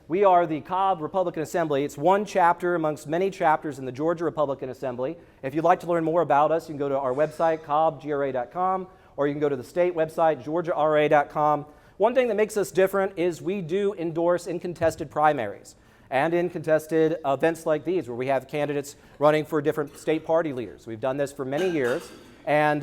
We are the Cobb Republican Assembly. It's one chapter amongst many chapters in the Georgia Republican Assembly. If you'd like to learn more about us, you can go to our website, cobbgra.com, or you can go to the state website, georgiara.com. One thing that makes us different is we do endorse in contested primaries and in contested events like these where we have candidates running for different state party leaders. We've done this for many years, and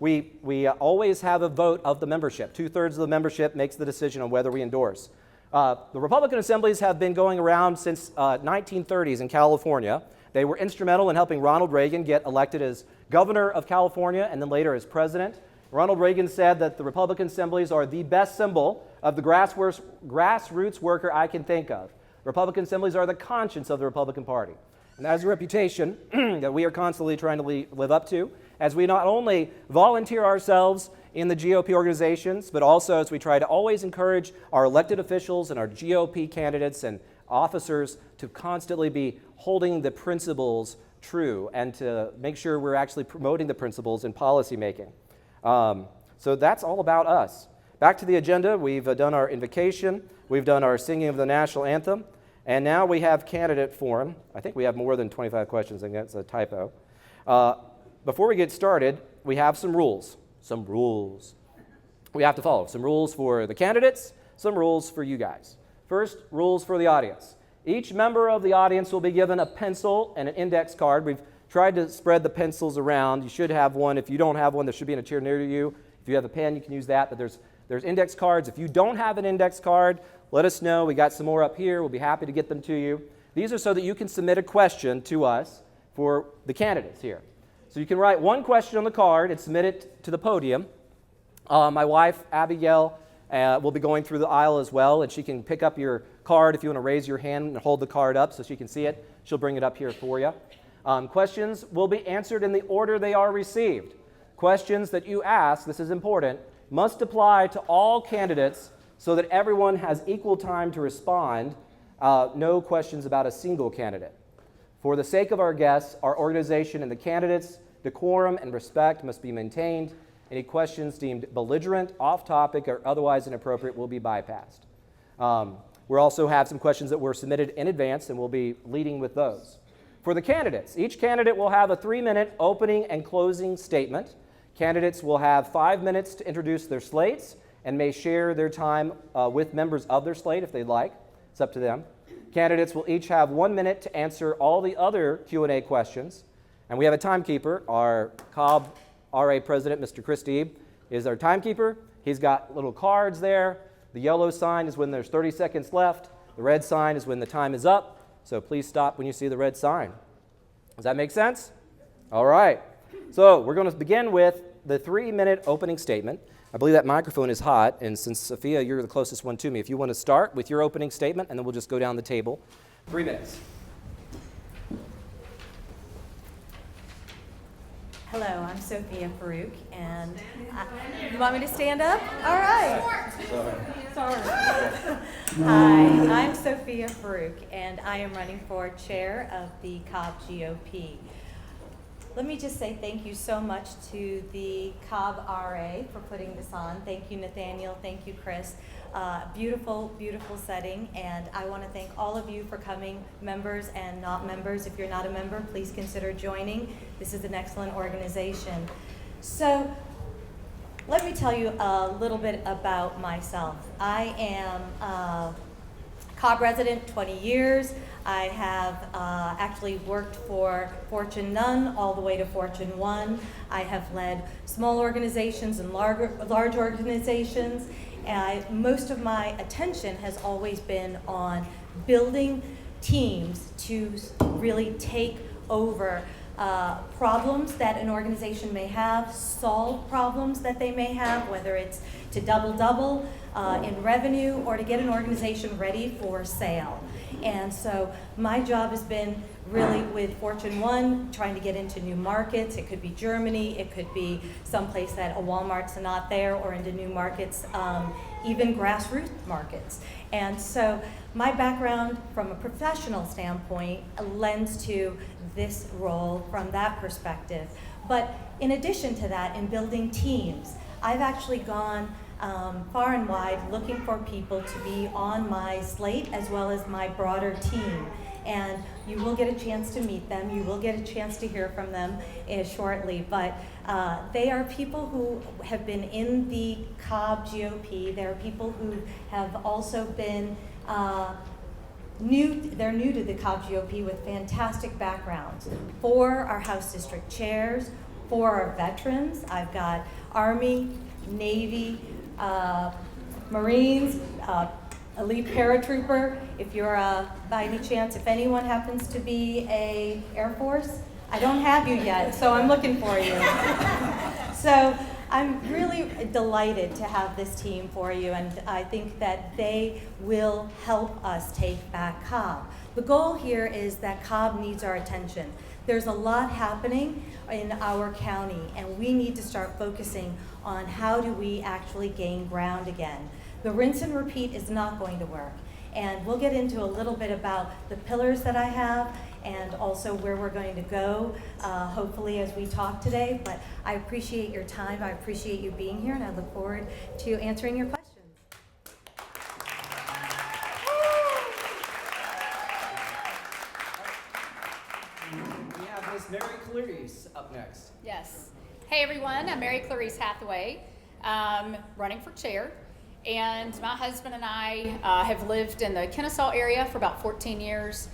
we always have a vote of the membership. 2/3 of the membership makes the decision on whether we endorse. The Republican assemblies have been going around since 1930s in California. They were instrumental in helping Ronald Reagan get elected as governor of California and then later as president. Ronald Reagan said that the Republican assemblies are the best symbol of the grassroots worker I can think of. Republican assemblies are the conscience of the Republican Party. And that is a reputation that we are constantly trying to live up to as we not only volunteer ourselves in the GOP organizations, but also as we try to always encourage our elected officials and our GOP candidates and officers to constantly be holding the principles true and to make sure we're actually promoting the principles in policymaking. So that's all about us. Back to the agenda, we've done our invocation, we've done our singing of the national anthem, and now we have candidate forum. I think we have more than 25 questions, I think that's a typo. Before we get started, we have some rules. We have to follow. Some rules for the candidates, some rules for you guys. First, rules for the audience. Each member of the audience will be given a pencil and an index card. We've tried to spread the pencils around. You should have one. If you don't have one, there should be in a chair near you. If you have a pen, you can use that, but there's index cards. If you don't have an index card, let us know. We got some more up here. We'll be happy to get them to you. These are so that you can submit a question to us for the candidates here. So you can write one question on the card and submit it to the podium. My wife, Abigail, will be going through the aisle as well, and she can pick up your card if you want to raise your hand and hold the card up so she can see it. She'll bring it up here for you. Questions will be answered in the order they are received. Questions that you ask, this is important, must apply to all candidates so that everyone has equal time to respond. No questions about a single candidate. For the sake of our guests, our organization, and the candidates, decorum and respect must be maintained. Any questions deemed belligerent, off-topic, or otherwise inappropriate will be bypassed. We'll also have some questions that were submitted in advance, and we'll be leading with those. For the candidates, each candidate will have a 3-minute opening and closing statement. Candidates will have 5 minutes to introduce their slates and may share their time with members of their slate if they'd like. It's up to them. Candidates will each have 1 minute to answer all the other Q&A questions. And we have a timekeeper. Our Cobb RA president, Mr. Chris Deeb, is our timekeeper. He's got little cards there. The yellow sign is when there's 30 seconds left. The red sign is when the time is up. So please stop when you see the red sign. Does that make sense? All right. So we're going to begin with the 3-minute opening statement. I believe that microphone is hot, and since Sophia, you're the closest one to me, if you want to start with your opening statement, and then we'll just go down the table. 3 minutes. Hello, I'm Sophia Farooq, and you want me to stand up? All right. Sorry. Hi, I'm Sophia Farooq, and I am running for chair of the Cobb GOP. Let me just say thank you so much to the Cobb RA for putting this on. Thank you, Nathaniel. Thank you, Chris. Beautiful, beautiful setting, and I want to thank all of you for coming, members and not members. If you're not a member, please consider joining. This is an excellent organization. So let me tell you a little bit about myself. I am a Cobb resident, 20 years. I have actually worked for Fortune None all the way to Fortune 1. I have led small organizations and large organizations. Most of my attention has always been on building teams to really take over problems that an organization may have, solve problems that they may have, whether it's to double in revenue or to get an organization ready for sale. And so my job has been really with Fortune 1, trying to get into new markets. It could be Germany, it could be someplace that a Walmart's not there, or into new markets, even grassroots markets. And so my background from a professional standpoint lends to this role from that perspective. But in addition to that, in building teams, I've actually gone far and wide looking for people to be on my slate as well as my broader team. And you will get a chance to meet them. You will get a chance to hear from them shortly. But they are people who have been in the Cobb GOP. There are people who have also been they're new to the Cobb GOP with fantastic backgrounds. 4 are House District Chairs, 4 are veterans. I've got Army, Navy, Marines, elite paratrooper. If you're by any chance, if anyone happens to be a Air Force, I don't have you yet, so I'm looking for you. So I'm really delighted to have this team for you, and I think that they will help us take back Cobb. The goal here is that Cobb needs our attention. There's a lot happening in our county, and we need to start focusing on how do we actually gain ground again. The rinse and repeat is not going to work. And we'll get into a little bit about the pillars that I have and also where we're going to go, hopefully as we talk today. But I appreciate your time. I appreciate you being here, and I look forward to answering your questions. We have Miss Mary Clarice up next. Yes. Hey everyone, I'm Mary Clarice Hathaway, running for chair. And my husband and I have lived in the Kennesaw area for about 14 years.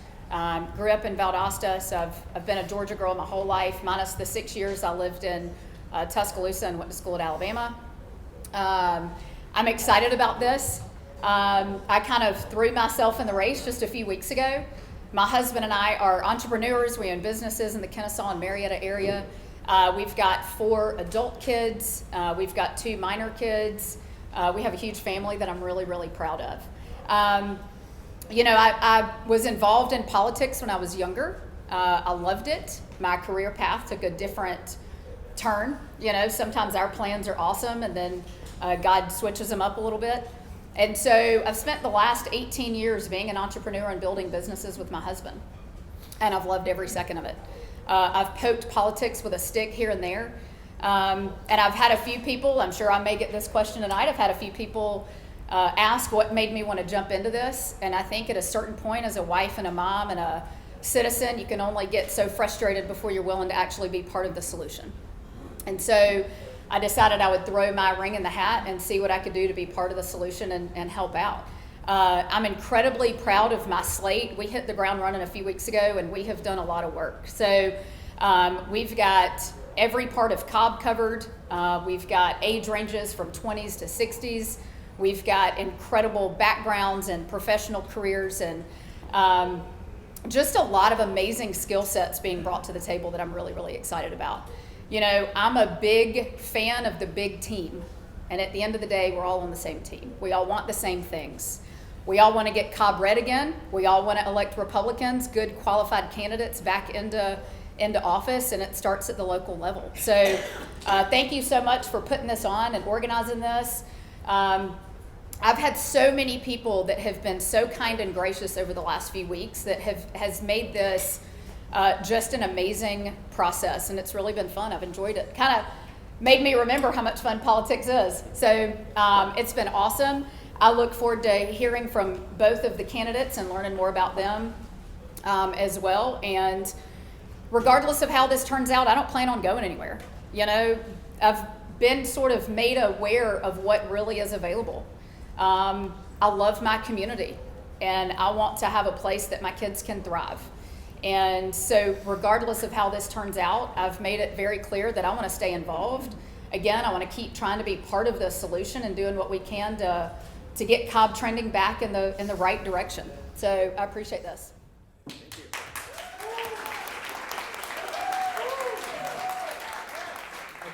Grew up in Valdosta, so I've been a Georgia girl my whole life, minus the 6 years I lived in Tuscaloosa and went to school at Alabama. I'm excited about this. I kind of threw myself in the race just a few weeks ago. My husband and I are entrepreneurs. We own businesses in the Kennesaw and Marietta area. We've got 4 adult kids. We've got 2 minor kids. We have a huge family that I'm really, really proud of. I was involved in politics when I was younger. I loved it. My career path took a different turn. Sometimes our plans are awesome and then God switches them up a little bit. And so I've spent the last 18 years being an entrepreneur and building businesses with my husband. And I've loved every second of it. I've poked politics with a stick here and there. And I've had a few people, I'm sure I may get this question tonight, I've had a few people ask what made me want to jump into this. And I think at a certain point as a wife and a mom and a citizen, you can only get so frustrated before you're willing to actually be part of the solution. And so I decided I would throw my ring in the hat and see what I could do to be part of the solution and help out. I'm incredibly proud of my slate. We hit the ground running a few weeks ago and we have done a lot of work. So we've got every part of Cobb covered. We've got age ranges from 20s to 60s. We've got incredible backgrounds and professional careers and just a lot of amazing skill sets being brought to the table that I'm really, really excited about. I'm a big fan of the big team. And at the end of the day, we're all on the same team. We all want the same things. We all want to get Cobb red again. We all want to elect Republicans, good qualified candidates back into office, and it starts at the local level. So thank you so much for putting this on and organizing this. I've had so many people that have been so kind and gracious over the last few weeks that has made this just an amazing process, and it's really been fun. I've enjoyed it. Kind of made me remember how much fun politics is. So it's been awesome. I look forward to hearing from both of the candidates and learning more about them as well. And regardless of how this turns out, I don't plan on going anywhere. I've been sort of made aware of what really is available. I love my community, and I want to have a place that my kids can thrive. And so regardless of how this turns out, I've made it very clear that I want to stay involved. Again, I want to keep trying to be part of the solution and doing what we can to get Cobb trending back in the right direction. So I appreciate this. Thank you.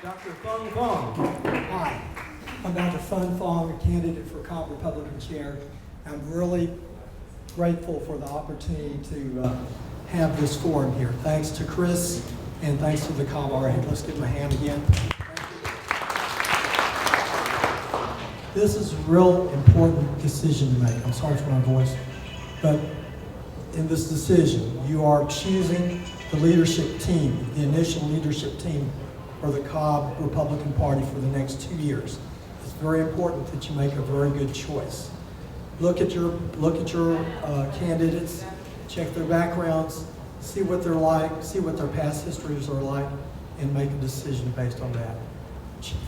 Dr. Fong. Hi, I'm Dr. Fong, a candidate for Cobb Republican Chair. I'm really grateful for the opportunity to have this forum here. Thanks to Chris and thanks to the Cobb RA. Let's give him a hand again. This is a real important decision to make. I'm sorry for my voice, but in this decision, you are choosing the leadership team, the initial leadership team for the Cobb Republican Party for the next 2 years. It's very important that you make a very good choice. Look at your candidates, check their backgrounds, see what they're like, see what their past histories are like, and make a decision based on that.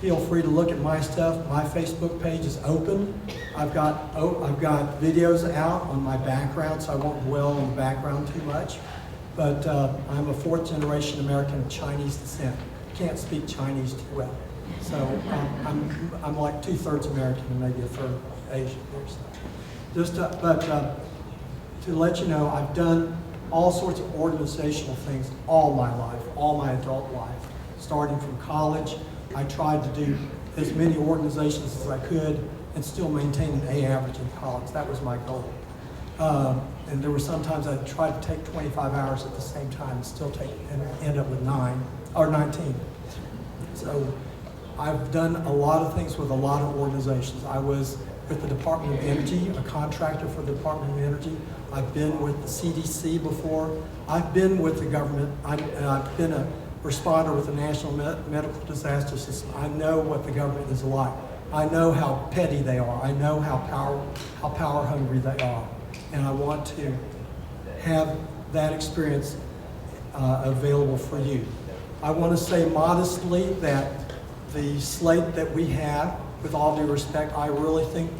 Feel free to look at my stuff. My Facebook page is open. I've got videos out on my background, so I won't dwell on the background too much. But I'm a fourth-generation American of Chinese descent. Can't speak Chinese too well, so I'm like 2/3 American and maybe a third Asian or so. But to let you know, I've done all sorts of organizational things all my life, all my adult life. Starting from college, I tried to do as many organizations as I could and still maintain an A average in college. That was my goal. And there were sometimes I tried to take 25 hours at the same time and still end up with 9 or 19. So I've done a lot of things with a lot of organizations. I was with the Department of Energy, a contractor for the Department of Energy. I've been with the CDC before. I've been with the government. I've been a responder with the National Medical Disaster System. I know what the government is like. I know how petty they are. I know how power hungry they are. And I want to have that experience available for you. I want to say modestly that the slate that we have, with all due respect, I really think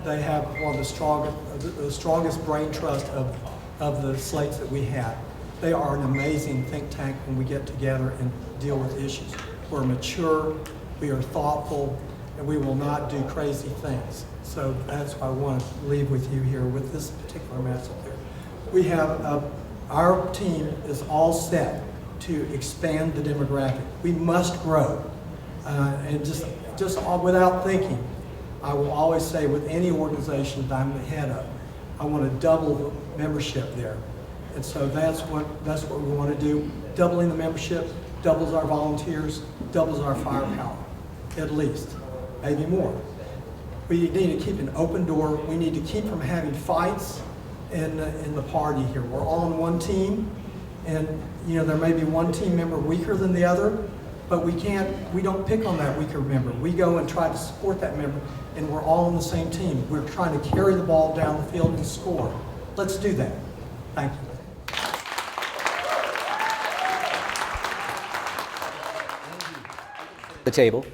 they have one of the strongest brain trust of the slates that we have. They are an amazing think tank when we get together and deal with issues. We're mature, we are thoughtful, and we will not do crazy things. So that's what I want to leave with you here with this particular message here. We have, our team is all set to expand the demographic. We must grow. And just without thinking, I will always say with any organization that I'm the head of, I want to double the membership there. And so that's what we want to do. Doubling the membership doubles our volunteers, doubles our firepower, at least, maybe more. We need to keep an open door. We need to keep from having fights in the party here. We're all on one team, and there may be one team member weaker than the other, but we don't pick on that weaker member. We go and try to support that member, and we're all on the same team. We're trying to carry the ball down the field and score. Let's do that. Thank you. The table.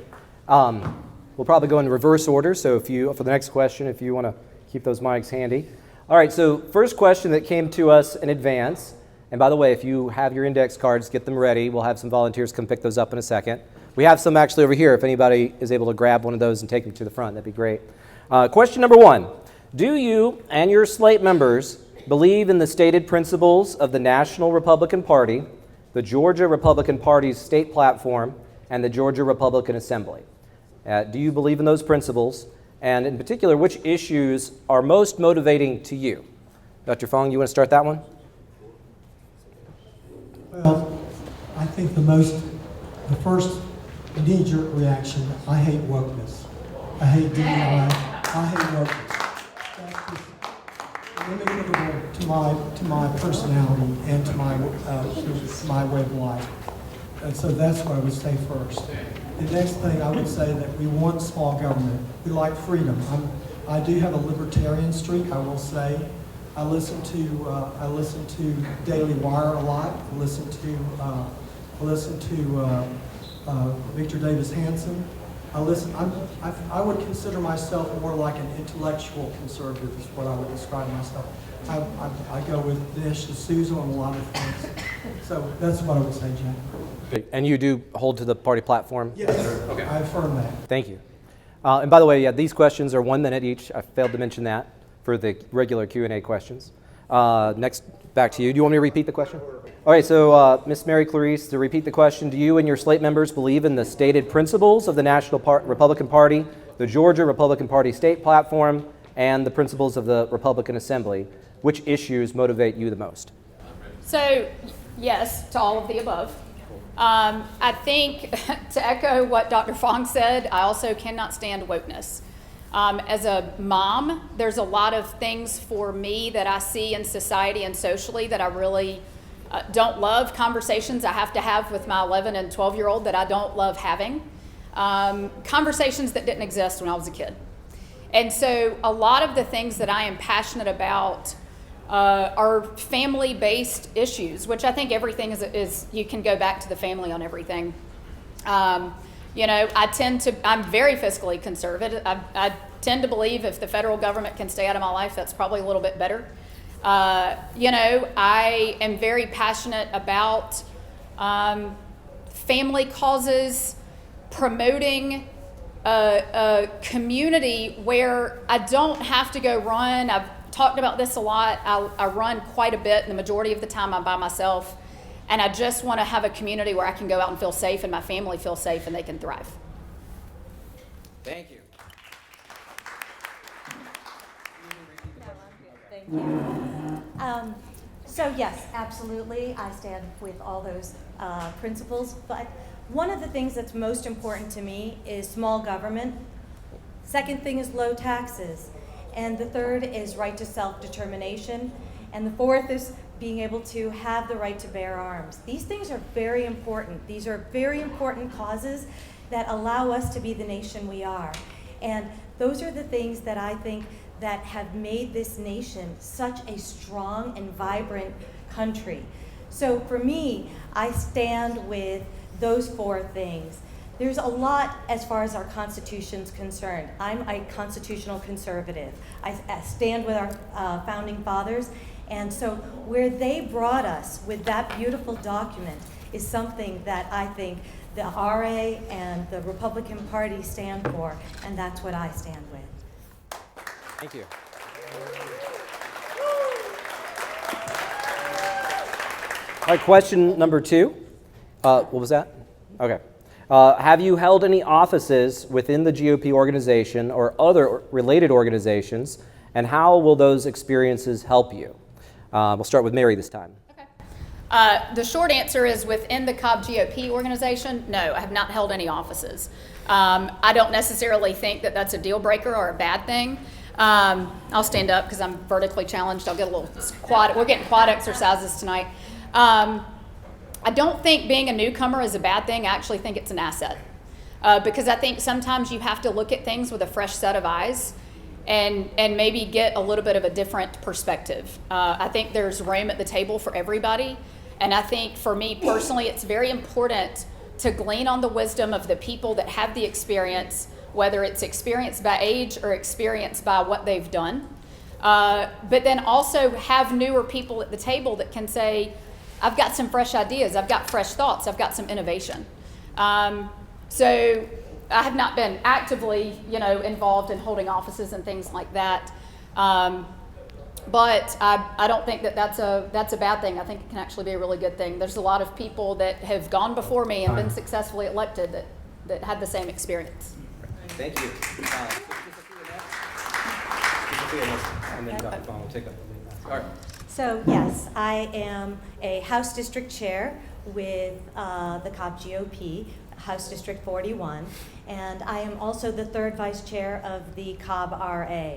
We'll probably go in reverse order, so for the next question, if you want to keep those mics handy. All right, so first question that came to us in advance, and by the way, if you have your index cards, get them ready. We'll have some volunteers come pick those up in a second. We have some actually over here. If anybody is able to grab one of those and take them to the front, that'd be great. Question number 1. Do you and your slate members believe in the stated principles of the National Republican Party, the Georgia Republican Party's state platform, and the Georgia Republican Assembly? Do you believe in those principles? And in particular, which issues are most motivating to you? Dr. Fong, you want to start that one? Well, I think the first knee-jerk reaction, I hate wokeness. I hate DEI. I hate wokeness. That's just inimitable to my personality and to my way of life. And so that's what I would say first. The next thing I would say that we want small government. We like freedom. I do have a libertarian streak, I will say. I listen to Daily Wire a lot. I listen to Victor Davis Hanson. I would consider myself more like an intellectual conservative is what I would describe myself. I go with Dinesh D'Souza on a lot of things. So that's what I would say, Jack. And you do hold to the party platform? Yes, okay. I affirm that. Thank you. And by the way, yeah, these questions are 1 minute each. I failed to mention that for the regular Q&A questions. Next, back to you. Do you want me to repeat the question? All right, so Ms. Mary Clarice, to repeat the question, do you and your slate members believe in the stated principles of the National Republican Party, the Georgia Republican Party state platform, and the principles of the Republican Assembly? Which issues motivate you the most? So, yes, to all of the above. I think, to echo what Dr. Fong said, I also cannot stand wokeness. As a mom, there's a lot of things for me that I see in society and socially that I really don't love, conversations I have to have with my 11 and 12-year-old that I don't love having. conversations that didn't exist when I was a kid. And so a lot of the things that I am passionate about are family-based issues, which I think everything is you can go back to the family on everything. I'm very fiscally conservative. I tend to believe if the federal government can stay out of my life, that's probably a little bit better. I am very passionate about family causes, promoting a community where I don't have to go run. I've talked about this a lot. I run quite a bit, and the majority of the time I'm by myself. And I just want to have a community where I can go out and feel safe, and my family feels safe, and they can thrive. Thank you. Thank you. So yes, absolutely, I stand with all those principles, but one of the things that's most important to me is small government. Second thing is low taxes. And the third is right to self-determination. And the fourth is being able to have the right to bear arms. These things are very important. These are very important causes that allow us to be the nation we are. And those are the things that I think that have made this nation such a strong and vibrant country. So for me, I stand with those four things. There's a lot as far as our Constitution's concerned. I'm a constitutional conservative. I stand with our founding fathers, and so where they brought us with that beautiful document is something that I think the RA and the Republican Party stand for, and that's what I stand with. Thank you. All right, question number 2. What was that? Okay. Have you held any offices within the GOP organization or other related organizations, and how will those experiences help you? We'll start with Mary this time. Okay. The short answer is within the Cobb GOP organization, no, I have not held any offices. I don't necessarily think that that's a deal breaker or a bad thing. I'll stand up because I'm vertically challenged. I'll get a little quad. We're getting quad exercises tonight. I don't think being a newcomer is a bad thing. I actually think it's an asset because I think sometimes you have to look at things with a fresh set of eyes and maybe get a little bit of a different perspective. I think there's room at the table for everybody. And I think for me personally, it's very important to glean on the wisdom of the people that have the experience, whether it's experience by age or experience by what they've done. But then also have newer people at the table that can say, I've got some fresh ideas, I've got fresh thoughts, I've got some innovation. So I have not been actively, involved in holding offices and things like that. But I don't think that that's a bad thing. I think it can actually be a really good thing. There's a lot of people that have gone before me and been successfully elected that had the same experience. Thank you. And then Dr. Fong will take up the lead. All right. So yes, I am a House District Chair with the Cobb GOP, House District 41, and I am also the third Vice Chair of the Cobb RA.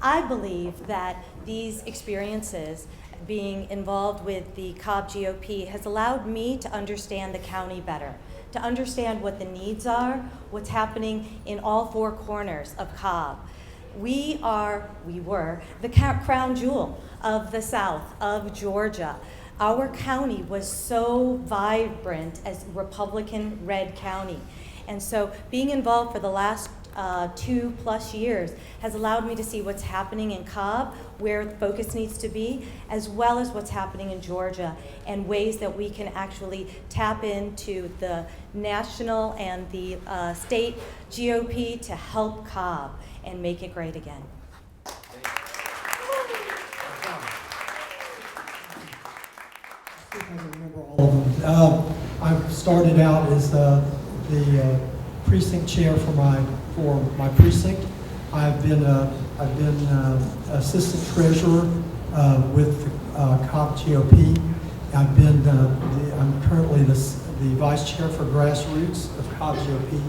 I believe that these experiences, being involved with the Cobb GOP, has allowed me to understand the county better, to understand what the needs are, what's happening in all four corners of Cobb. We were the crown jewel of the South of Georgia. Our county was so vibrant as Republican red county. And so being involved for the last 2+ years has allowed me to see what's happening in Cobb, where the focus needs to be, as well as what's happening in Georgia, and ways that we can actually tap into the national and the state GOP to help Cobb and make it great again. I can remember all of them. I started out as the precinct chair for my precinct. I've been assistant treasurer with the Cobb GOP. I'm currently the vice chair for grassroots of Cobb GOP.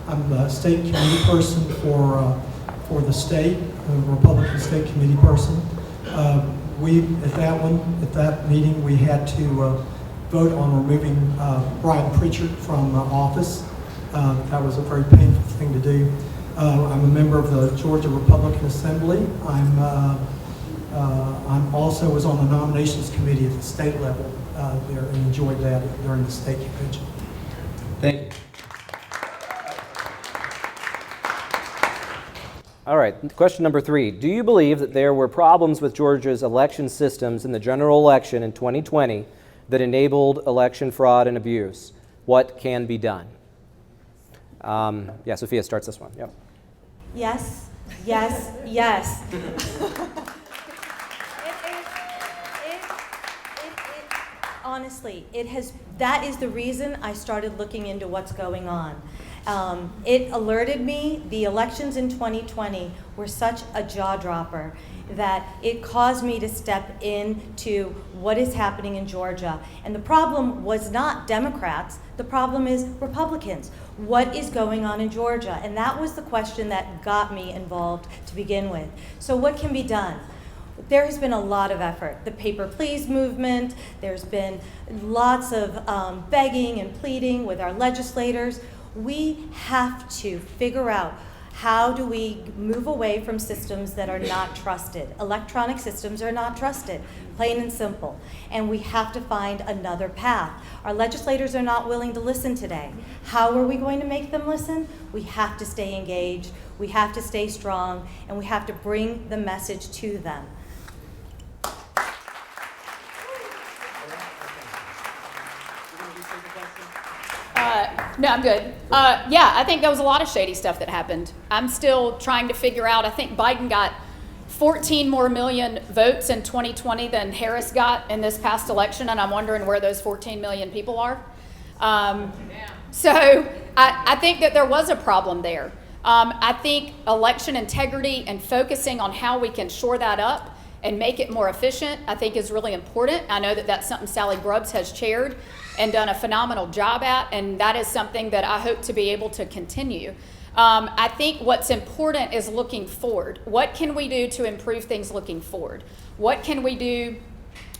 I'm the state committee person for the state, Republican state committee person. At that meeting, we had to vote on removing Brian Pritchard from office. That was a very painful thing to do. I'm a member of the Georgia Republican Assembly. I'm also was on the nominations committee at the state level there and enjoyed that during the state convention. Thank you. All right, question number 3. Do you believe that there were problems with Georgia's election systems in the general election in 2020 that enabled election fraud and abuse? What can be done? Yeah, Sophia starts this one. Yep. Yes, yes, yes. Honestly, that is the reason I started looking into what's going on. It alerted me, the elections in 2020 were such a jaw dropper that it caused me to step into what is happening in Georgia. And the problem was not Democrats, the problem is Republicans. What is going on in Georgia? And that was the question that got me involved to begin with. So what can be done? There has been a lot of effort. The Paper Please movement, there's been lots of begging and pleading with our legislators. We have to figure out how do we move away from systems that are not trusted. Electronic systems are not trusted, plain and simple. And we have to find another path. Our legislators are not willing to listen today. How are we going to make them listen? We have to stay engaged, we have to stay strong, and we have to bring the message to them. No, I'm good. Yeah, I think there was a lot of shady stuff that happened. I'm still trying to figure out, I think Biden got 14 more million votes in 2020 than Harris got in this past election, and I'm wondering where those 14 million people are. So I think that there was a problem there. I think election integrity and focusing on how we can shore that up and make it more efficient, I think is really important. I know that that's something Sally Grubbs has chaired and done a phenomenal job at, and that is something that I hope to be able to continue. I think what's important is looking forward. What can we do to improve things looking forward? What can we do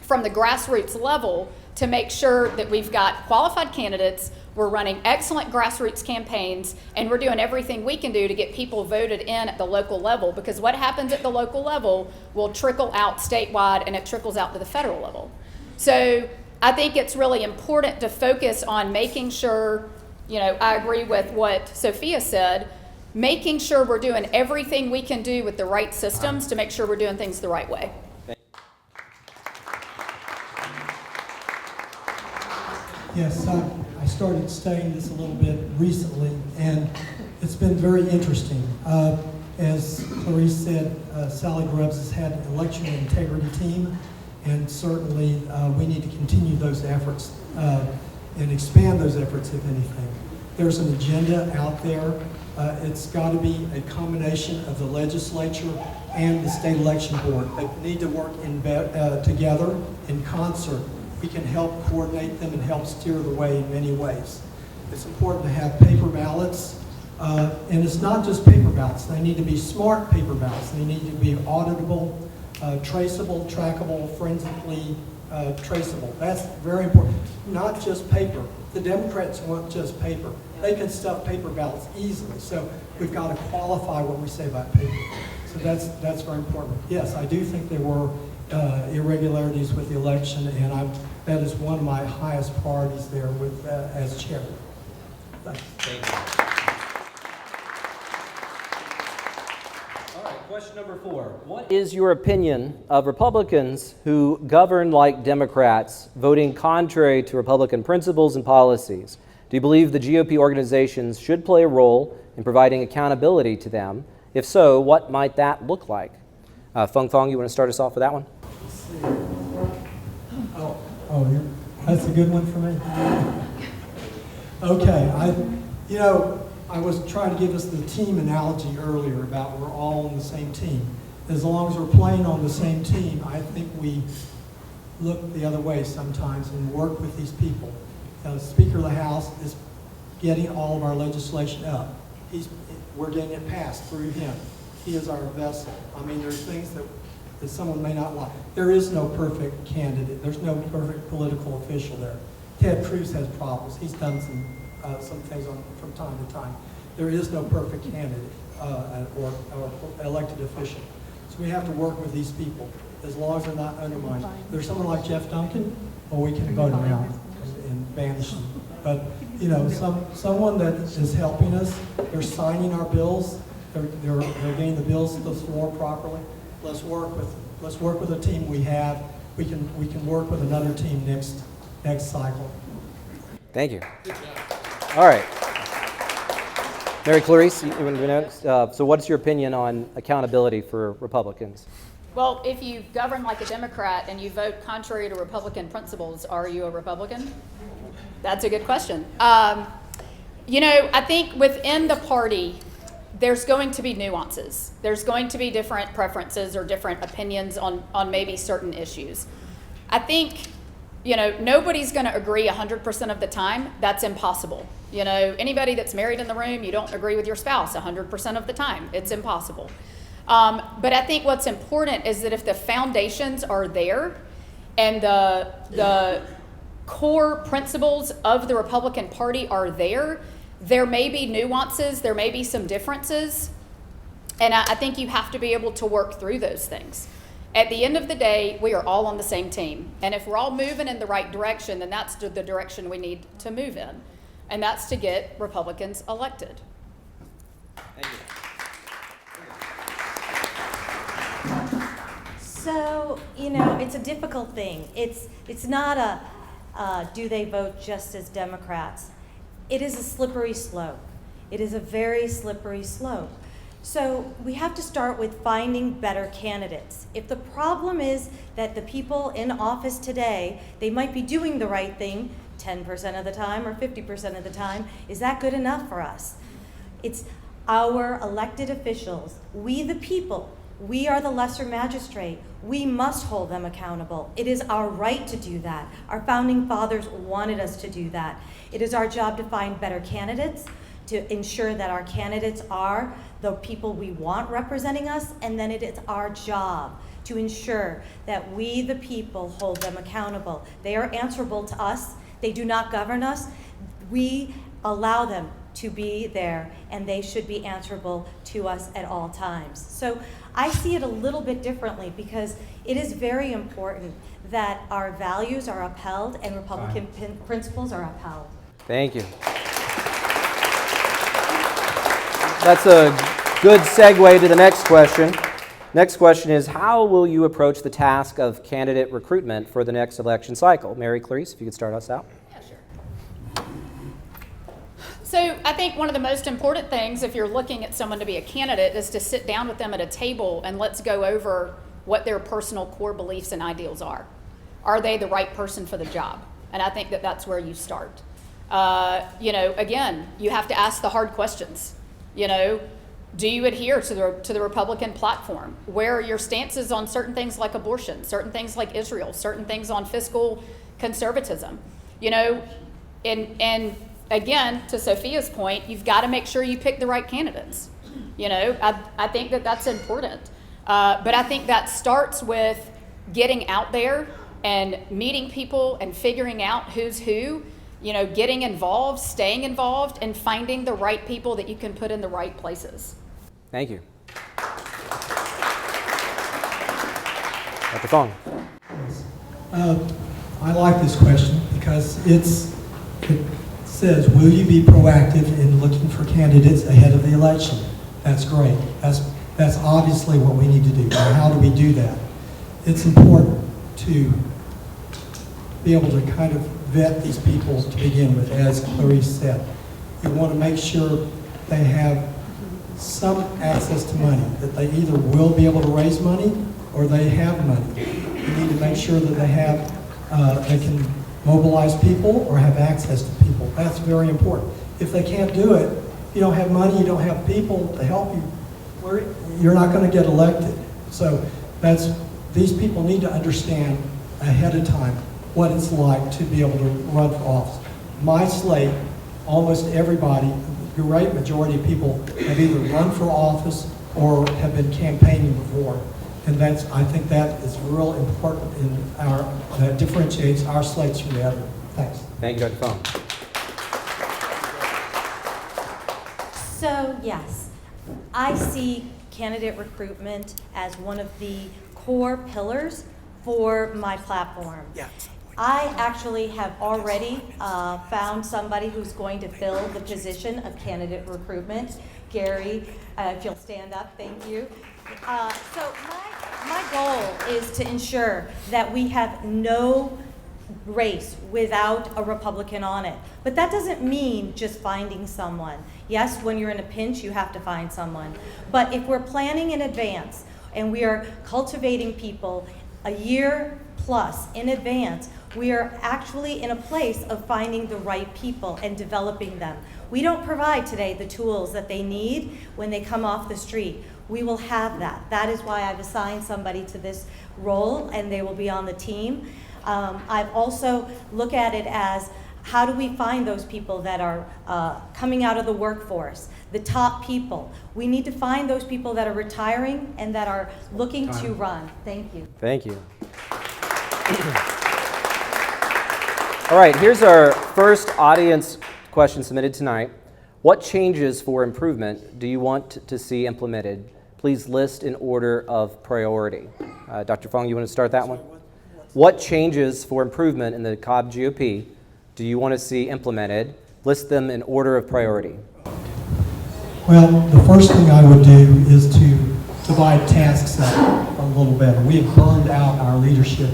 from the grassroots level to make sure that we've got qualified candidates, we're running excellent grassroots campaigns, and we're doing everything we can do to get people voted in at the local level, because what happens at the local level will trickle out statewide and it trickles out to the federal level. So I think it's really important to focus on making sure, I agree with what Sophia said, making sure we're doing everything we can do with the right systems to make sure we're doing things the right way. Yes, I started studying this a little bit recently, and it's been very interesting. As Clarice said, Sally Grubbs has had an election integrity team, and certainly we need to continue those efforts and expand those efforts, if anything. There's an agenda out there. It's got to be a combination of the legislature and the state election board. They need to work together in concert. We can help coordinate them and help steer the way in many ways. It's important to have paper ballots, and it's not just paper ballots. They need to be smart paper ballots. They need to be auditable, traceable, trackable, forensically traceable. That's very important. Not just paper. The Democrats want just paper. They can stuff paper ballots easily. So we've got to qualify what we say about paper. So that's very important. Yes, I do think there were irregularities with the election, and that is one of my highest priorities there with as chairman. Thanks. Thank you. All right, question number 4. What is your opinion of Republicans who govern like Democrats, voting contrary to Republican principles and policies? Do you believe the GOP organizations should play a role in providing accountability to them? If so, what might that look like? Fong, you want to start us off with that one? That's a good one for me. Okay, I was trying to give us the team analogy earlier about we're all on the same team. As long as we're playing on the same team, I think we look the other way sometimes and work with these people. The Speaker of the House is getting all of our legislation up. We're getting it passed through him. He is our vessel. I mean, there's things that someone may not like. There is no perfect candidate. There's no perfect political official there. Ted Cruz has problems. He's done some some things from time to time. There is no perfect candidate or elected official. So we have to work with these people as long as they're not undermined. There's someone like Jeff Duncan, well, we can vote him out and banish him. But you know, someone that is helping us, they're signing our bills, they're getting the bills to the floor properly. Let's work with the team we have. We can work with another team next cycle. Thank you. All right. Mary Clarice, so what's your opinion on accountability for Republicans? Well, if you govern like a Democrat and you vote contrary to Republican principles, are you a Republican? That's a good question. You know, I think within the party, there's going to be nuances. There's going to be different preferences or different opinions on maybe certain issues. I think, you know, nobody's going to agree 100% of the time. That's impossible. You know, anybody that's married in the room, you don't agree with your spouse 100% of the time. It's impossible. But I think what's important is that if the foundations are there and the core principles of the Republican Party are there, there may be nuances, there may be some differences, and I think you have to be able to work through those things. At the end of the day, we are all on the same team, and if we're all moving in the right direction, then that's the direction we need to move in, and that's to get Republicans elected. Thank you. So, you know, it's a difficult thing. It's not a do they vote just as Democrats. It is a slippery slope. It is a very slippery slope. So we have to start with finding better candidates. If the problem is that the people in office today, they might be doing the right thing 10% of the time or 50% of the time, is that good enough for us? It's our elected officials, we the people, we are the lesser magistrate. We must hold them accountable. It is our right to do that. Our founding fathers wanted us to do that. It is our job to find better candidates, to ensure that our candidates are the people we want representing us, and then it is our job to ensure that we, the people, hold them accountable. They are answerable to us. They do not govern us. We allow them to be there, and they should be answerable to us at all times. So I see it a little bit differently because it is very important that our values are upheld and Republican principles are upheld. Thank you. That's a good segue to the next question. Next question is, how will you approach the task of candidate recruitment for the next election cycle? Mary Clarice, if you could start us out. Yeah, sure. So I think one of the most important things if you're looking at someone to be a candidate is to sit down with them at a table and let's go over what their personal core beliefs and ideals are. Are they the right person for the job? And I think that that's where you start. You know, again, you have to ask the hard questions. You know, do you adhere to the Republican platform? Where are your stances on certain things like abortion, certain things like Israel, certain things on fiscal conservatism? You know, and again, to Sophia's point, you've got to make sure you pick the right candidates. You know, I think that that's important. But I think that starts with getting out there and meeting people and figuring out who's who, you know, getting involved, staying involved, and finding the right people that you can put in the right places. Thank you. Dr. Fong. I like this question because it says, will you be proactive in looking for candidates ahead of the election? That's great. That's obviously what we need to do. Now, how do we do that? It's important to be able to kind of vet these people to begin with, as Clarice said. You want to make sure they have some access to money, that they either will be able to raise money or they have money. You need to make sure that they can mobilize people or have access to people. That's very important. If they can't do it, you don't have money, you don't have people to help you, you're not going to get elected. So these people need to understand ahead of time what it's like to be able to run for office. My slate, almost everybody, the great majority of people have either run for office or have been campaigning before. And I think that is real important that differentiates our slates from the other. Thanks. Thank you, Dr. Fong. So yes, I see candidate recruitment as one of the core pillars for my platform. Yeah. I actually have already found somebody who's going to fill the position of candidate recruitment. Gary, if you'll stand up, thank you. So my goal is to ensure that we have no race without a Republican on it. But that doesn't mean just finding someone. Yes, when you're in a pinch, you have to find someone. But if we're planning in advance and we are cultivating people a year plus in advance, we are actually in a place of finding the right people and developing them. We don't provide today the tools that they need when they come off the street. We will have that. That is why I've assigned somebody to this role, and they will be on the team. I've also looked at it as, how do we find those people that are coming out of the workforce, the top people? We need to find those people that are retiring and that are looking to run. Thank you. Thank you. All right, here's our first audience question submitted tonight. What changes for improvement do you want to see implemented? Please list in order of priority. Dr. Fong, you want to start that one? What changes for improvement in the Cobb GOP do you want to see implemented? List them in order of priority. Well, the first thing I would do is to divide tasks up a little better. We have burned out our leadership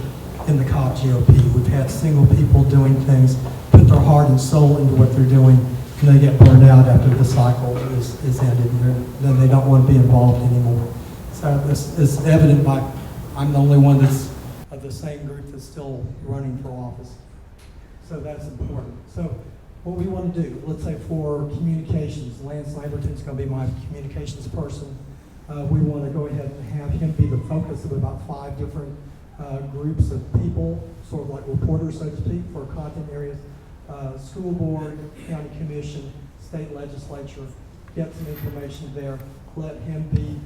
in the Cobb GOP. We've had single people doing things, put their heart and soul into what they're doing, and they get burned out after the cycle is ended, and then they don't want to be involved anymore. So this is evident by, I'm the only one that's of the same group that's still running for office. So that's important. So what we want to do, let's say for communications, Lance Lamberton's going to be my communications person. We want to go ahead and have him be the focus of about 5 different groups of people, sort of like reporters, so to speak, for content areas. School board, county commission, state legislature, get some information there. Let him be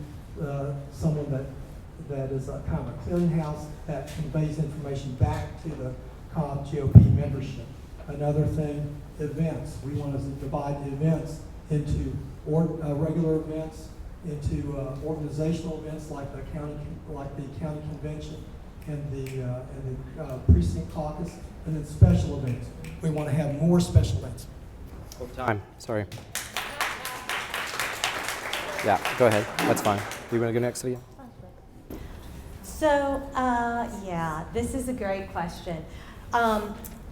someone that is a kind of a clearinghouse that conveys information back to the Cobb GOP membership. Another thing, events. We want to divide the events into regular events, into organizational events like the county convention and the precinct caucus, and then special events. We want to have more special events. Time, sorry. Yeah, go ahead, that's fine. Do you want to go next, Sophia? So, yeah, this is a great question.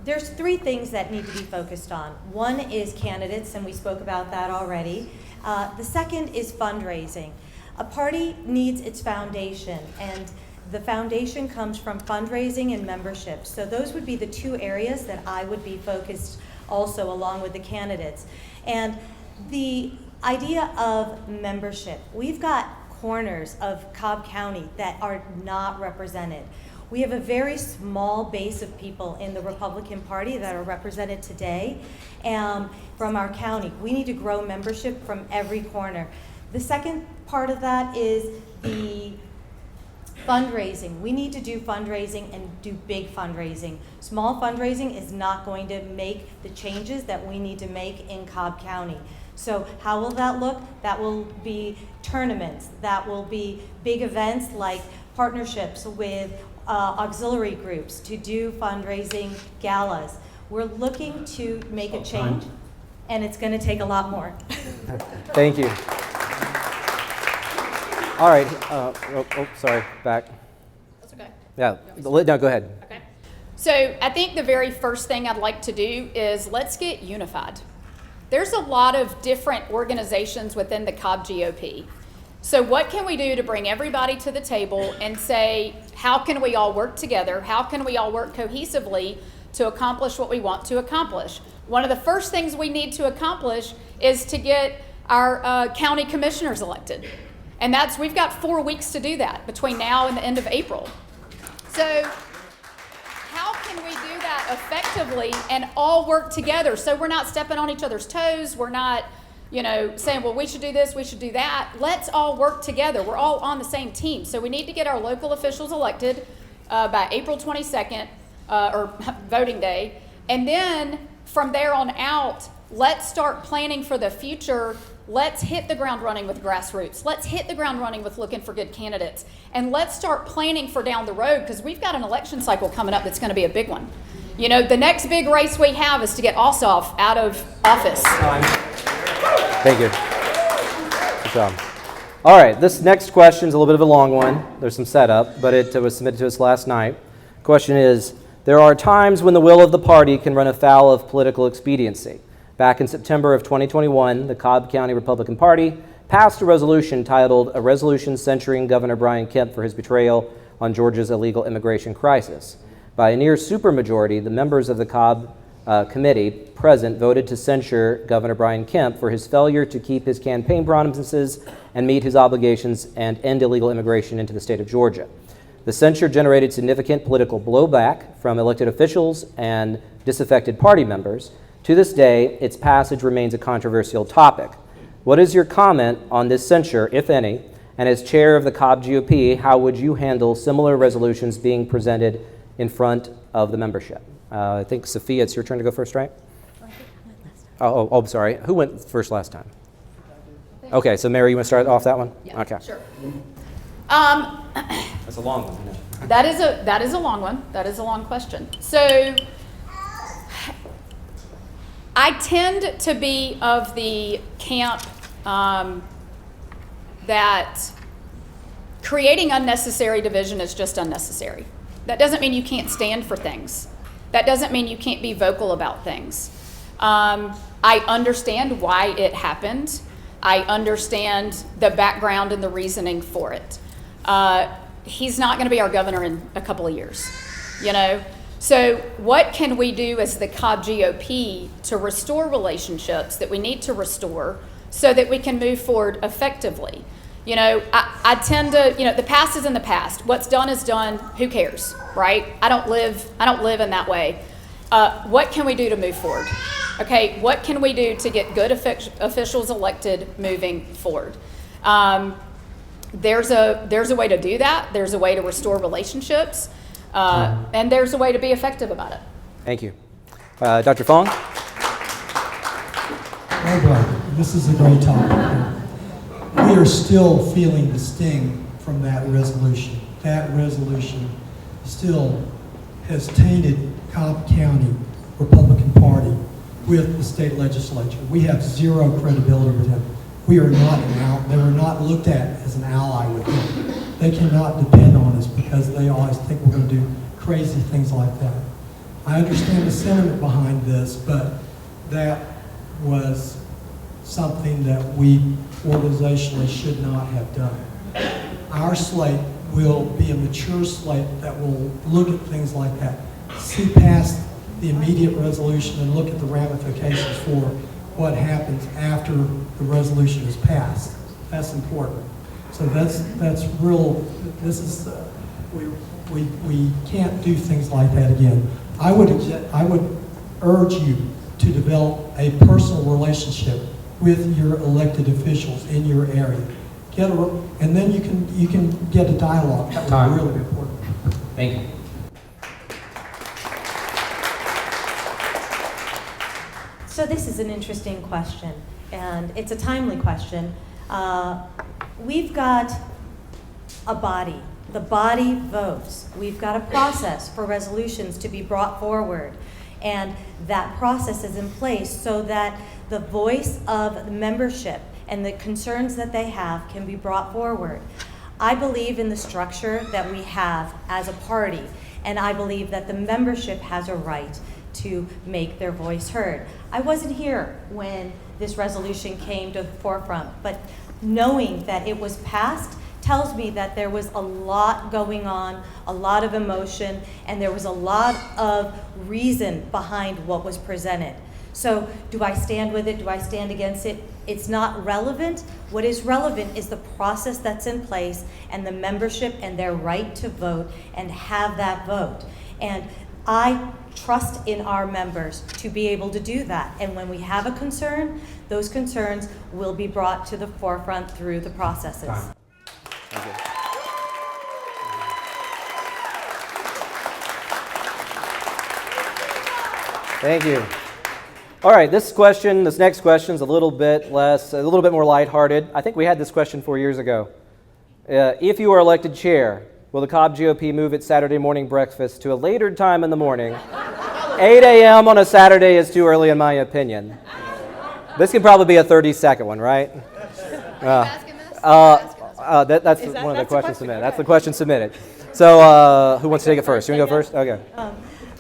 There's 3 things that need to be focused on. One is candidates, and we spoke about that already. The second is fundraising. A party needs its foundation, and the foundation comes from fundraising and membership. So those would be the 2 areas that I would be focused also along with the candidates. And the idea of membership, we've got corners of Cobb County that are not represented. We have a very small base of people in the Republican Party that are represented today from our county. We need to grow membership from every corner. The second part of that is the fundraising. We need to do fundraising and do big fundraising. Small fundraising is not going to make the changes that we need to make in Cobb County. So how will that look? That will be tournaments. That will be big events like partnerships with auxiliary groups to do fundraising galas. We're looking to make a change, and it's going to take a lot more. Thank you. All right, sorry, back. That's okay. Yeah, no, go ahead. Okay. So I think the very first thing I'd like to do is let's get unified. There's a lot of different organizations within the Cobb GOP. So what can we do to bring everybody to the table and say, how can we all work together? How can we all work cohesively to accomplish what we want to accomplish? One of the first things we need to accomplish is to get our county commissioners elected. And we've got 4 weeks to do that between now and the end of April. So how can we do that effectively and all work together so we're not stepping on each other's toes, we're not saying, well, we should do this, we should do that. Let's all work together. We're all on the same team. So we need to get our local officials elected by April 22nd, or voting day. And then from there on out, let's start planning for the future let's hit the ground running with grassroots. Let's hit the ground running with looking for good candidates. And let's start planning for down the road, because we've got an election cycle coming up that's going to be a big one. You know, the next big race we have is to get Ossoff out of office. Thank you. Good job. All right, this next question is a little bit of a long one. There's some setup, but it was submitted to us last night. The question is, there are times when the will of the party can run afoul of political expediency. Back in September of 2021, the Cobb County Republican Party passed a resolution titled "A Resolution Censuring Governor Brian Kemp for His Betrayal on Georgia's Illegal Immigration Crisis." By a near supermajority, the members of the Cobb committee present voted to censure Governor Brian Kemp for his failure to keep his campaign promises and meet his obligations and end illegal immigration into the state of Georgia. The censure generated significant political blowback from elected officials and disaffected party members. To this day, its passage remains a controversial topic. What is your comment on this censure, if any? And as chair of the Cobb GOP, how would you handle similar resolutions being presented in front of the membership? I think, Sophia, it's your turn to go first, right? I'm sorry. Who went first last time? Okay, so Mary, you want to start off that one? Yeah, okay. sure. That's a long one, isn't it? That is a long one. That is a long question. So I tend to be of the camp that creating unnecessary division is just unnecessary. That doesn't mean you can't stand for things. That doesn't mean you can't be vocal about things. I understand why it happened. I understand the background and the reasoning for it. He's not going to be our governor in a couple of years, you know? So what can we do as the Cobb GOP to restore relationships that we need to restore so that we can move forward effectively? You know, I tend to, you know, the past is in the past. What's done is done. Who cares, right? I don't live in that way. What can we do to move forward? Okay, what can we do to get good officials elected moving forward? There's a way to do that. There's a way to restore relationships, and there's a way to be effective about it. Thank you. Dr. Fong? Oh boy, this is a great topic. We are still feeling the sting from that resolution. That resolution still has tainted Cobb County Republican Party with the state legislature. We have zero credibility with him. We are not an ally. They were not looked at as an ally with him. They cannot depend on us because they always think we're going to do crazy things like that. I understand the sentiment behind this, but that was something that we organizationally should not have done. Our slate will be a mature slate that will look at things like that, see past the immediate resolution and look at the ramifications for what happens after the resolution is passed. That's important. So that's real. This is we can't do things like that again. I would urge you to develop a personal relationship with your elected officials in your area. And then you can get a dialogue. That would be really important. Thank you. So this is an interesting question, and it's a timely question. We've got a body. The body votes. We've got a process for resolutions to be brought forward, and that process is in place so that the voice of the membership and the concerns that they have can be brought forward. I believe in the structure that we have as a party, and I believe that the membership has a right to make their voice heard. I wasn't here when this resolution came to the forefront, but knowing that it was passed tells me that there was a lot going on, a lot of emotion, and there was a lot of reason behind what was presented. So do I stand with it? Do I stand against it? It's not relevant. What is relevant is the process that's in place and the membership and their right to vote and have that vote. And I trust in our members to be able to do that. And when we have a concern, those concerns will be brought to the forefront through the processes. Thank you. All right, this next question is a little bit more lighthearted. I think we had this question 4 years ago. If you are elected chair, will the Cobb GOP move its Saturday morning breakfast to a later time in the morning? 8 a.m. on a Saturday is too early in my opinion. This can probably be a 30-second one, right? That's one of the questions submitted. That's the question submitted. So who wants to take it first? You want to go first? Okay.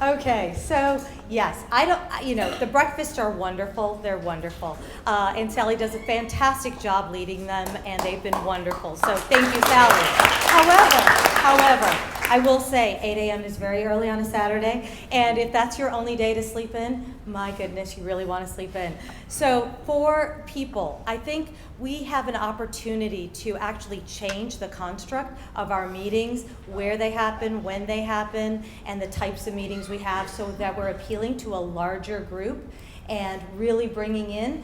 Okay, so yes, the breakfasts are wonderful. They're wonderful. And Sally does a fantastic job leading them, and they've been wonderful. So thank you, Sally. However, I will say 8 a.m. is very early on a Saturday, and if that's your only day to sleep in, my goodness, you really want to sleep in. So for people, I think we have an opportunity to actually change the construct of our meetings, where they happen, when they happen, and the types of meetings we have, so that we're appealing to a larger group and really bringing in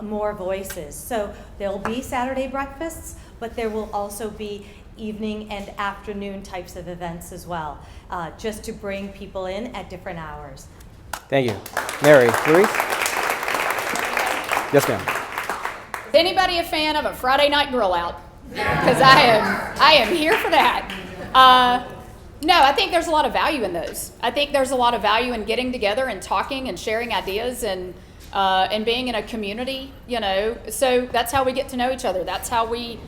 more voices. So there'll be Saturday breakfasts, but there will also be evening and afternoon types of events as well, just to bring people in at different hours. Thank you. Mary, Clarice? Yes, ma'am. Is anybody a fan of a Friday night grill out? Because I am here for that. No, I think there's a lot of value in those. I think there's a lot of value in getting together and talking and sharing ideas and being in a community, So that's how we get to know each other. That's how we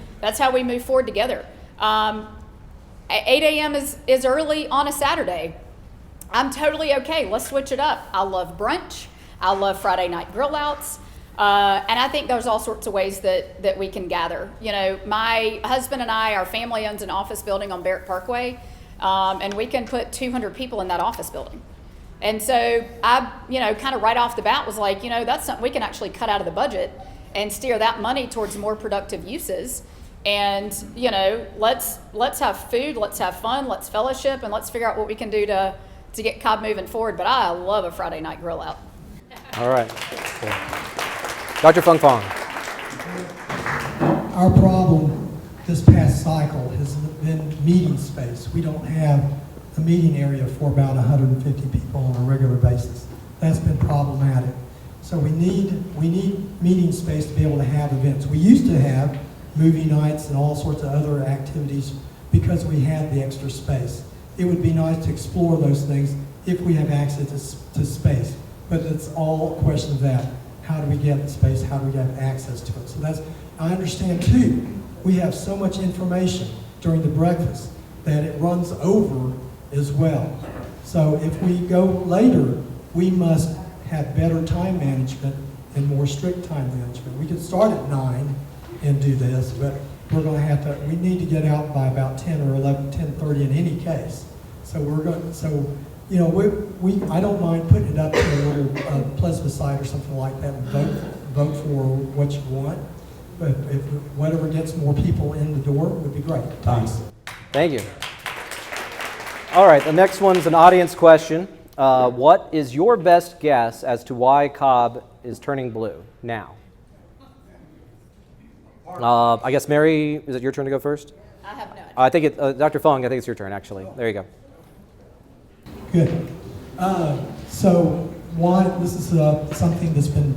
move forward together. 8 a.m. is early on a Saturday. I'm totally okay. Let's switch it up. I love brunch. I love Friday night grill outs. And I think there's all sorts of ways that we can gather. My husband and our family owns an office building on Barrett Parkway, and we can put 200 people in that office building. And so I, kind of right off the bat was like, that's something we can actually cut out of the budget and steer that money towards more productive uses. And, let's have food, let's have fun, let's fellowship, and let's figure out what we can do to get Cobb moving forward. But I love a Friday night grill out. All right. Cool. Dr. Fong. Our problem this past cycle has been meeting space. We don't have a meeting area for about 150 people on a regular basis. That's been problematic. So we need meeting space to be able to have events. We used to have movie nights and all sorts of other activities because we had the extra space. It would be nice to explore those things if we have access to space. But it's all a question of that. How do we get the space? How do we get access to it? So I understand too, we have so much information during the breakfast that it runs over as well. So if we go later, we must have better time management and more strict time management. We could start at 9 and do this, but we're going to we need to get out by about 10 or 11, 10:30 in any case. So I don't mind putting it up to a little plebiscite or something like that and vote for what you want. But if whatever gets more people in the door would be great. Thanks. Thank you. All right, the next one's an audience question. What is your best guess as to why Cobb is turning blue now? I guess, Mary, is it your turn to go first? I have no idea. I think Dr. Fong, I think it's your turn, actually. There you go. Good. So this is something that's been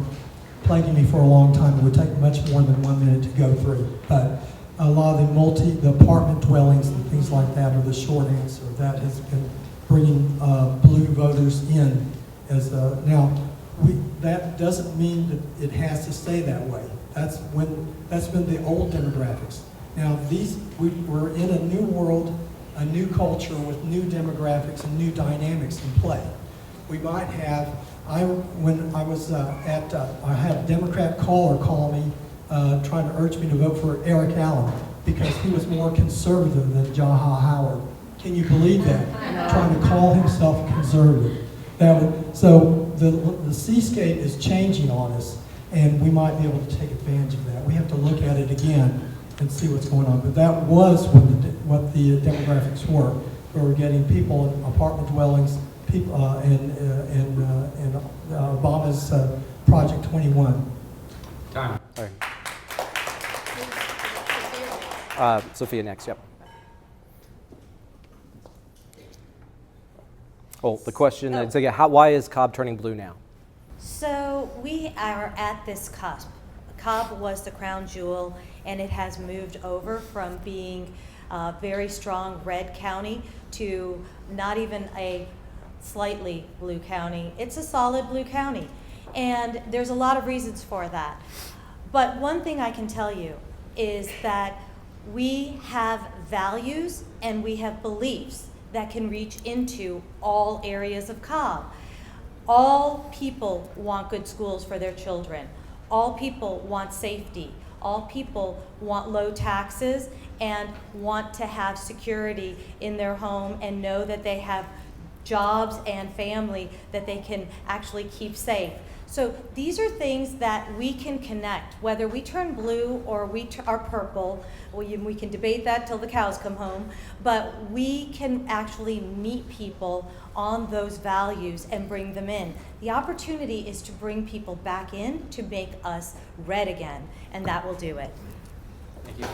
plaguing me for a long time. It would take much more than 1 minute to go through. But a lot of the apartment dwellings and things like that are the short answer. That has been bringing blue voters in. That doesn't mean that it has to stay that way. That's been the old demographics. Now we're in a new world, a new culture with new demographics and new dynamics in play. We might have, I had a Democrat caller call me trying to urge me to vote for Eric Allen because he was more conservative than Jaha Howard. Can you believe that? Trying to call himself conservative. So the seascape is changing on us, and we might be able to take advantage of that. We have to look at it again and see what's going on. But that was what the demographics were. We were getting people in apartment dwellings, people in Obama's Project 21. Time. All right. Sophia next. Yep. Oh, the question is, why is Cobb turning blue now? So we are at this cusp. Cobb was the crown jewel, and it has moved over from being a very strong red county to not even a slightly blue county. It's a solid blue county, and there's a lot of reasons for that. But one thing I can tell you is that we have values and we have beliefs that can reach into all areas of Cobb. All people want good schools for their children. All people want safety. All people want low taxes and want to have security in their home and know that they have jobs and family that they can actually keep safe. So these are things that we can connect, whether we turn blue or we are purple. We can debate that till the cows come home, but we can actually meet people on those values and bring them in. The opportunity is to bring people back in to make us red again, and that will do it. Thank you.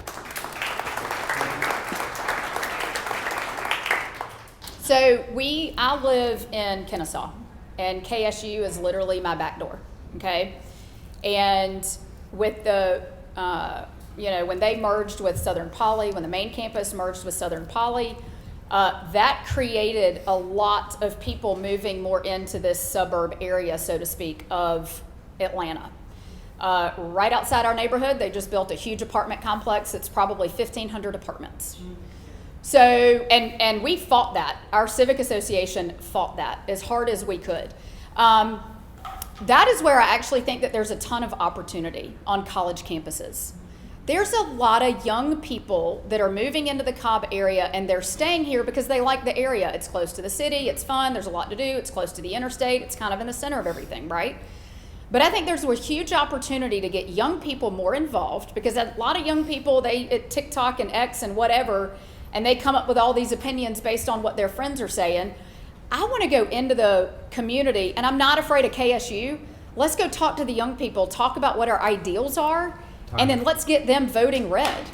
So I live in Kennesaw, and KSU is literally my back door, okay? And with the, when they merged with Southern Poly, when the main campus merged with Southern Poly, that created a lot of people moving more into this suburb area, so to speak, of Atlanta. Right outside our neighborhood, they just built a huge apartment complex. It's probably 1,500 apartments. So, and we fought that. Our civic association fought that as hard as we could. That is where I actually think that there's a ton of opportunity on college campuses. There's a lot of young people that are moving into the Cobb area, and they're staying here because they like the area. It's close to the city, it's fun, there's a lot to do, it's close to the interstate, it's kind of in the center of everything, right? But I think there's a huge opportunity to get young people more involved, because a lot of young people, they at TikTok and X and whatever, and they come up with all these opinions based on what their friends are saying. I want to go into the community, and I'm not afraid of KSU. Let's go talk to the young people, talk about what our ideals are, and then let's get them voting red.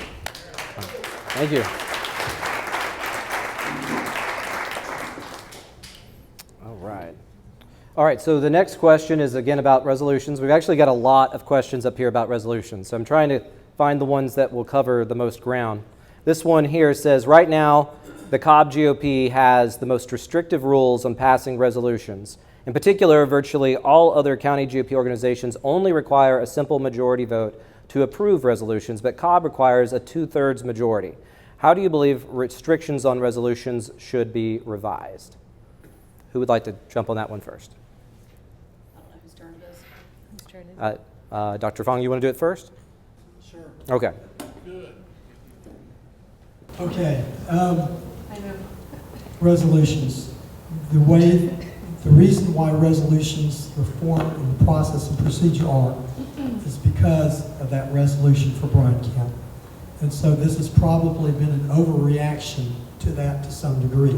Thank you. All right, so the next question is again about resolutions. We've actually got a lot of questions up here about resolutions, so I'm trying to find the ones that will cover the most ground. This one here says, right now, the Cobb GOP has the most restrictive rules on passing resolutions. In particular, virtually all other county GOP organizations only require a simple majority vote to approve resolutions, but Cobb requires a 2/3 majority. How do you believe restrictions on resolutions should be revised? Who would like to jump on that one first? I don't know whose turn it is. Dr. Fong, you want to do it first? Sure. Okay. Okay. Resolutions. The reason why resolutions are formed in the process and procedure are is because of that resolution for Bryan County. And so this has probably been an overreaction to that to some degree.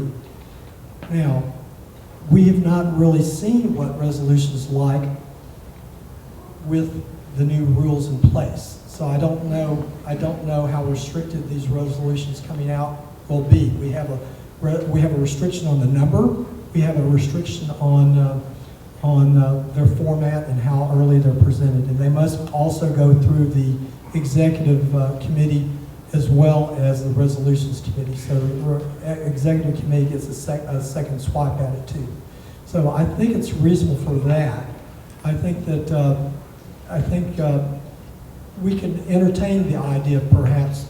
Now, we have not really seen what resolutions like with the new rules in place. So I don't know how restricted these resolutions coming out will be. We have a restriction on the number. We have a restriction on their format and how early they're presented. And they must also go through the executive committee as well as the resolutions committee. So the executive committee gets a second swipe at it too. So I think it's reasonable for that. I think we can entertain the idea of perhaps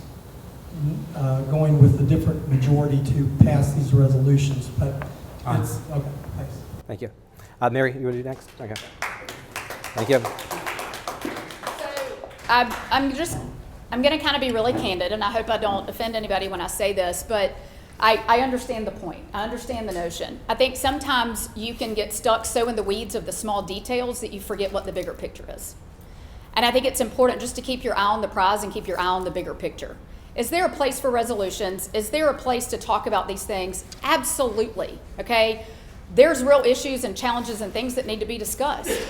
going with a different majority to pass these resolutions, but it's okay. Thanks. Thank you. Mary, you want to do next? Okay. Thank you. So I'm going to kind of be really candid, and I hope I don't offend anybody when I say this, but I understand the point. I understand the notion. I think sometimes you can get stuck so in the weeds of the small details that you forget what the bigger picture is. And I think it's important just to keep your eye on the prize and keep your eye on the bigger picture. Is there a place for resolutions? Is there a place to talk about these things? Absolutely, okay? There's real issues and challenges and things that need to be discussed.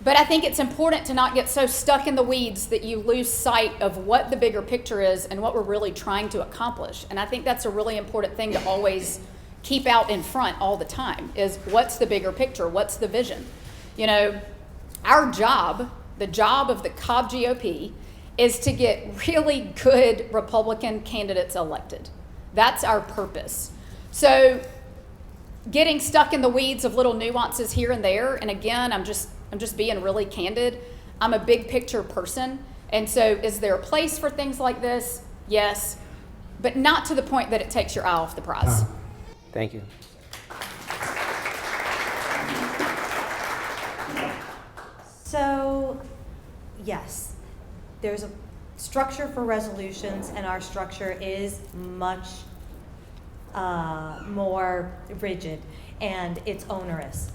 But I think it's important to not get so stuck in the weeds that you lose sight of what the bigger picture is and what we're really trying to accomplish. And I think that's a really important thing to always keep out in front all the time, is what's the bigger picture? What's the vision? You know, our job, the job of the Cobb GOP, is to get really good Republican candidates elected. That's our purpose. So getting stuck in the weeds of little nuances here and there, and again, I'm just being really candid. I'm a big picture person, and so is there a place for things like this? Yes, but not to the point that it takes your eye off the prize. Thank you. So, yes, there's a structure for resolutions, and our structure is much more rigid, and it's onerous.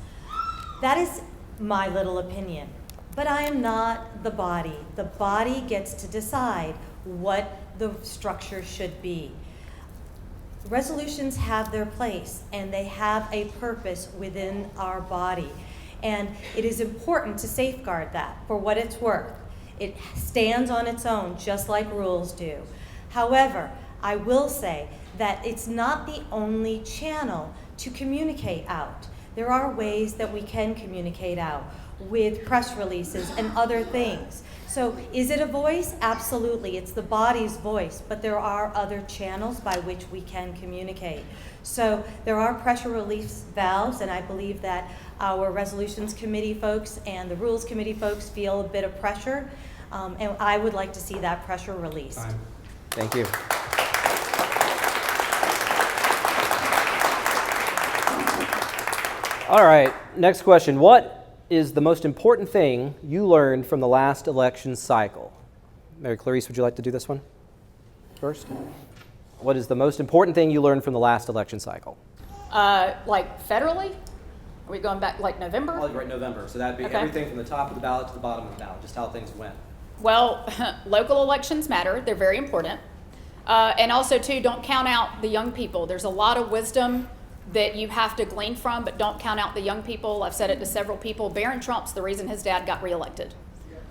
That is my little opinion. But I am not the body. The body gets to decide what the structure should be. Resolutions have their place, and they have a purpose within our body. And it is important to safeguard that for what it's worth. It stands on its own, just like rules do. However, I will say that it's not the only channel to communicate out. There are ways that we can communicate out with press releases and other things. So is it a voice? Absolutely. It's the body's voice, but there are other channels by which we can communicate. So there are pressure release valves, and I believe that our resolutions committee folks and the rules committee folks feel a bit of pressure, and I would like to see that pressure released. Thank you. All right, next question. What is the most important thing you learned from the last election cycle? Mary Clarice, would you like to do this one first? What is the most important thing you learned from the last election cycle? Like federally? Are we going back like November? Probably right November. So that'd be Okay. everything from the top of the ballot to the bottom of the ballot, just how things went. Well, local elections matter. They're very important. And also, too, don't count out the young people. There's a lot of wisdom that you have to glean from, but don't count out the young people. I've said it to several people. Barron Trump's the reason his dad got reelected.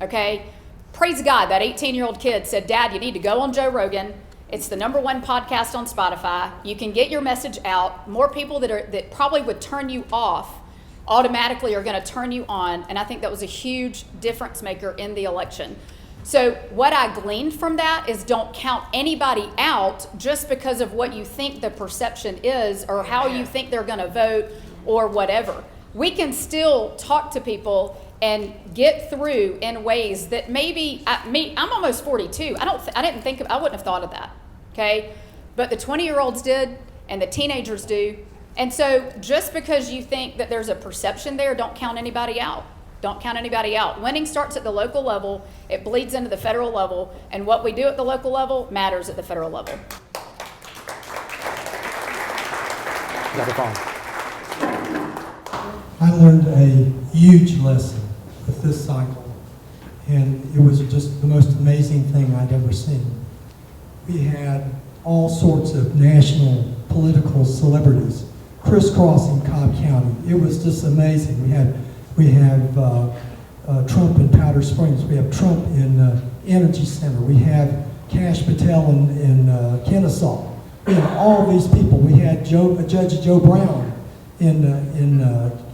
Okay? Praise God, that 18-year-old kid said, Dad, you need to go on Joe Rogan. It's the #1 podcast on Spotify. You can get your message out. More people that probably would turn you off automatically are going to turn you on. And I think that was a huge difference maker in the election. So what I gleaned from that is don't count anybody out just because of what you think the perception is or how you think they're going to vote or whatever. We can still talk to people and get through in ways that maybe I'm almost 42. I wouldn't have thought of that. Okay, but the 20-year-olds did, and the teenagers do. And so just because you think that there's a perception there, don't count anybody out. Don't count anybody out. Winning starts at the local level. It bleeds into the federal level. And what we do at the local level matters at the federal level. Dr. Fong. I learned a huge lesson with this cycle, and it was just the most amazing thing I'd ever seen. We had all sorts of national political celebrities crisscrossing Cobb County. It was just amazing. We have Trump in Powder Springs. We have Trump in Energy Center. We have Kash Patel in Kennesaw. We have all these people. We had Judge Joe Brown in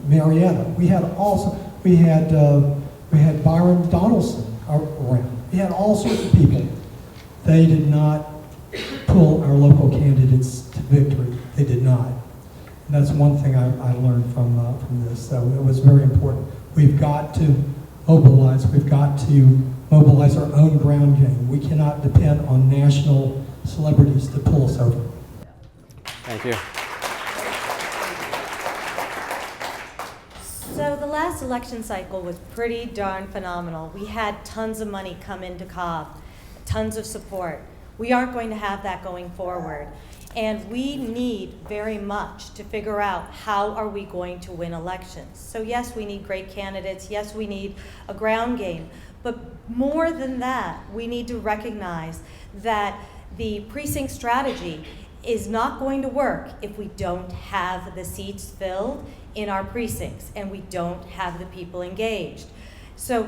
Marietta. We had Byron Donaldson around. We had all sorts of people. They did not pull our local candidates to victory. They did not. And that's one thing I learned from this. So it was very important. We've got to mobilize. We've got to mobilize our own ground game. We cannot depend on national celebrities to pull us over. Thank you. So the last election cycle was pretty darn phenomenal. We had tons of money come into Cobb, tons of support. We aren't going to have that going forward. And we need very much to figure out how are we going to win elections. So yes, we need great candidates. Yes, we need a ground game. But more than that, we need to recognize that the precinct strategy is not going to work if we don't have the seats filled in our precincts and we don't have the people engaged. So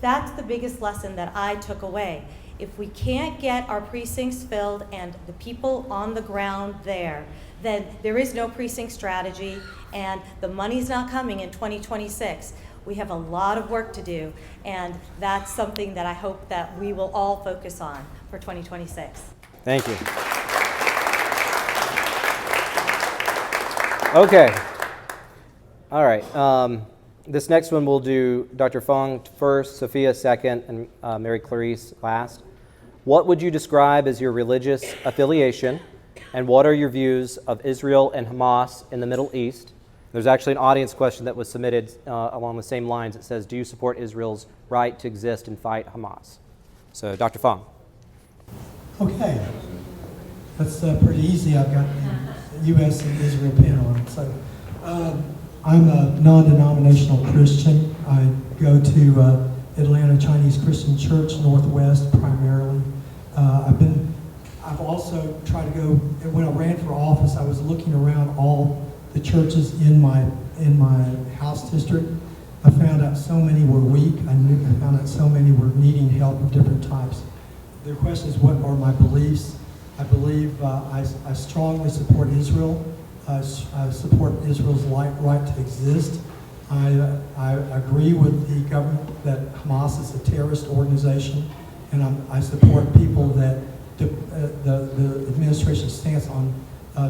that's the biggest lesson that I took away. If we can't get our precincts filled and the people on the ground there, then there is no precinct strategy and the money's not coming in 2026. We have a lot of work to do, and that's something that I hope that we will all focus on for 2026. Thank you. Okay. All right. This next one we'll do Dr. Fong first, Sophia second, and Mary Clarice last. What would you describe as your religious affiliation, and what are your views of Israel and Hamas in the Middle East? There's actually an audience question that was submitted along the same lines. It says, do you support Israel's right to exist and fight Hamas? So, Dr. Fong. Okay, that's pretty easy. I've got the U.S. and Israel pin on it. So I'm a non-denominational Christian. I go to Atlanta Chinese Christian Church Northwest primarily. I've also tried to go, when I ran for office, I was looking around all the churches in my house district. I found out so many were weak. I found out so many were needing help of different types. The question is, what are my beliefs? I believe I strongly support Israel. I support Israel's right to exist. I agree with the government that Hamas is a terrorist organization, and I support people that the administration's stance on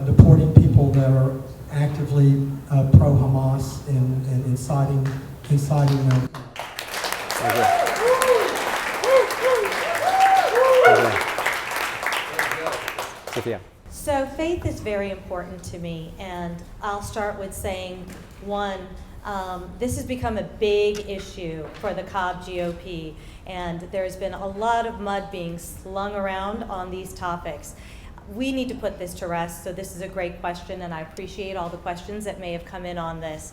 deporting people that are actively pro-Hamas and inciting them. Sophia. So faith is very important to me, and I'll start with saying, one, this has become a big issue for the Cobb GOP, and there's been a lot of mud being slung around on these topics. We need to put this to rest, so this is a great question, and I appreciate all the questions that may have come in on this.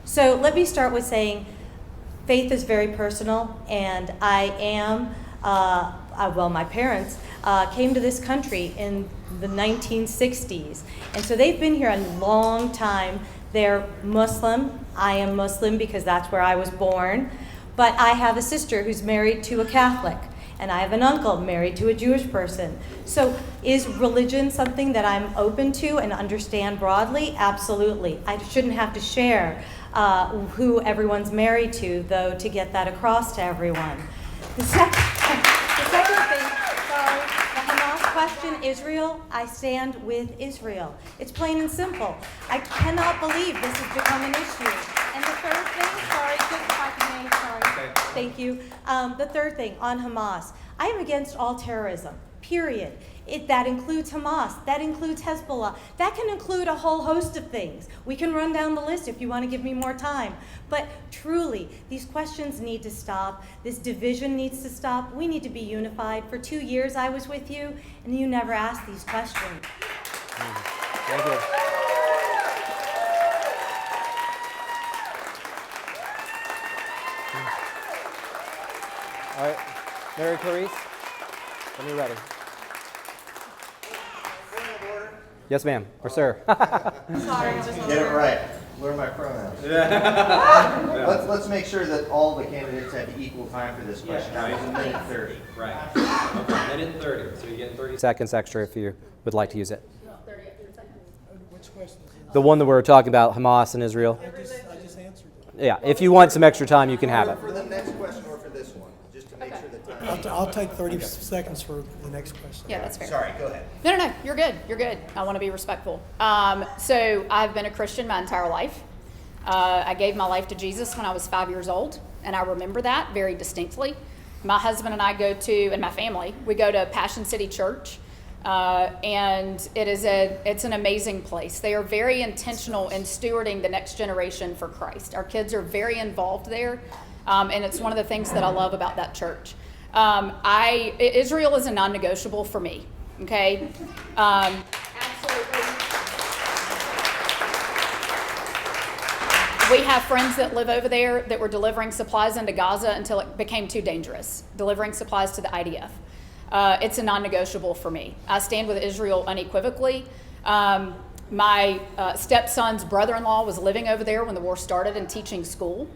So let me start with saying faith is very personal, and I am, my parents came to this country in the 1960s, and so they've been here a long time. They're Muslim. I am Muslim because that's where I was born, but I have a sister who's married to a Catholic, and I have an uncle married to a Jewish person. So is religion something that I'm open to and understand broadly? Absolutely. I shouldn't have to share who everyone's married to, though, to get that across to everyone. The second thing, sorry, the Hamas question, Israel, I stand with Israel. It's plain and simple. I cannot believe this has become an issue. And the third thing, sorry, just if I can, sorry, thank you. The third thing on Hamas, I am against all terrorism, period. That includes Hamas, that includes Hezbollah, that can include a whole host of things. We can run down the list if you want to give me more time. But truly, these questions need to stop. This division needs to stop. We need to be unified. For 2 years I was with you, and you never asked these questions. Thank you. All right, Mary Clarice, when you're ready. Yes, ma'am, or sir. Sorry, I was Get it right. Learn my pronouns. Let's make sure that all the candidates have equal time for this question. That was a minute 30. Right. Okay, minute 30, so you're getting 30 seconds extra if you would like to use it. Which question is it? The one that we were talking about, Hamas and Israel. I just answered it. Yeah, if you want some extra time, you can have it. For the next question or for this one, just to make sure that time. I'll take 30 seconds for the next question. Yeah, that's fair. Sorry, go ahead. No, you're good. You're good. I want to be respectful. So I've been a Christian my entire life. I gave my life to Jesus when I was 5 years old, and I remember that very distinctly. My husband and I and my family, we go to Passion City Church, and it's an amazing place. They are very intentional in stewarding the next generation for Christ. Our kids are very involved there, and it's one of the things that I love about that church. Israel is a non-negotiable for me. Okay, absolutely. We have friends that live over there that were delivering supplies into Gaza until it became too dangerous, delivering supplies to the IDF. It's a non-negotiable for me. I stand with Israel unequivocally. My stepson's brother-in-law was living over there when the war started and teaching school.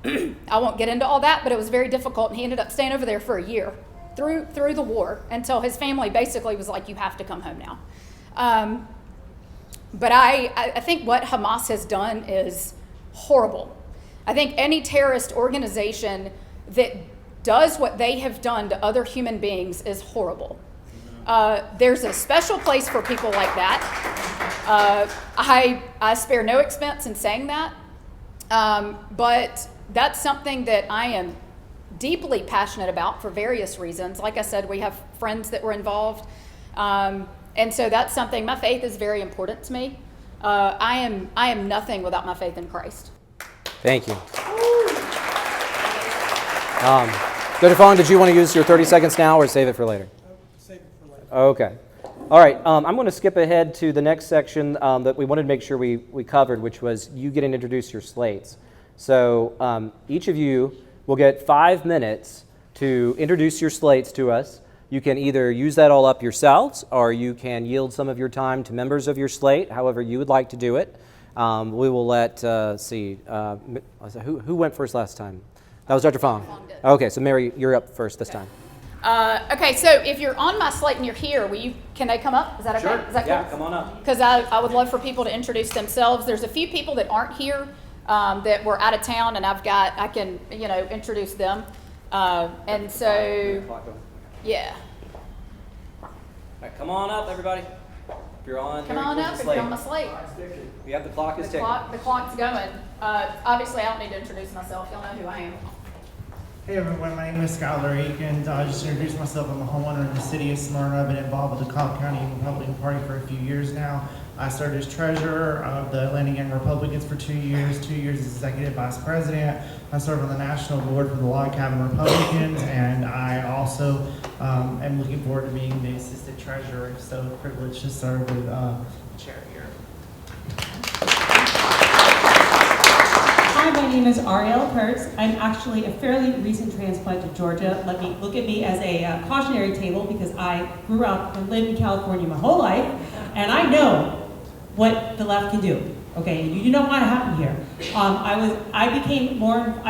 I won't get into all that, but it was very difficult, and he ended up staying over there for a year through the war until his family basically was like, you have to come home now. But I think what Hamas has done is horrible. I think any terrorist organization that does what they have done to other human beings is horrible. There's a special place for people like that. I spare no expense in saying that, but that's something that I am deeply passionate about for various reasons. Like I said, we have friends that were involved, and so that's something. My faith is very important to me. I am nothing without my faith in Christ. Thank you. Dr. Fong, did you want to use your 30 seconds now or save it for later? Save it for later. Okay. All right. I'm going to skip ahead to the next section that we wanted to make sure we covered, which was you getting to introduce your slates. So each of you will get 5 minutes to introduce your slates to us. You can either use that all up yourselves, or you can yield some of your time to members of your slate, however you would like to do it. We will let, who went first last time? That was Dr. Fong. Fong did. Okay, so Mary, you're up first this time. Okay, so if you're on my slate and you're here, can they come up? Is that okay? Is that Yeah, cool? come on up. Because I would love for people to introduce themselves. There's a few people that aren't here that were out of town, and I can introduce them. And so, yeah. All right, come on up, everybody. If you're on, Come on up if you're on my slate. Yeah, the clock is ticking. The clock's going. Obviously, I don't need to introduce myself. Y'all know who I am. Hey everyone, my name is Skylar Eakins. I just introduced myself. I'm a homeowner in the city of Smyrna. I've been involved with the Cobb County Republican Party for a few years now. I served as treasurer of the Atlanta Young Republicans for 2 years, 2 years as executive vice president. I serve on the national board for the Log Cabin Republicans, and I also am looking forward to being the assistant treasurer. So privileged to serve with the chair here. Hi, my name is Arielle Kurtz. I'm actually a fairly recent transplant to Georgia. Look at me as a cautionary table because I grew up and lived in California my whole life, and I know what the left can do. Okay, you do not want to happen here. I've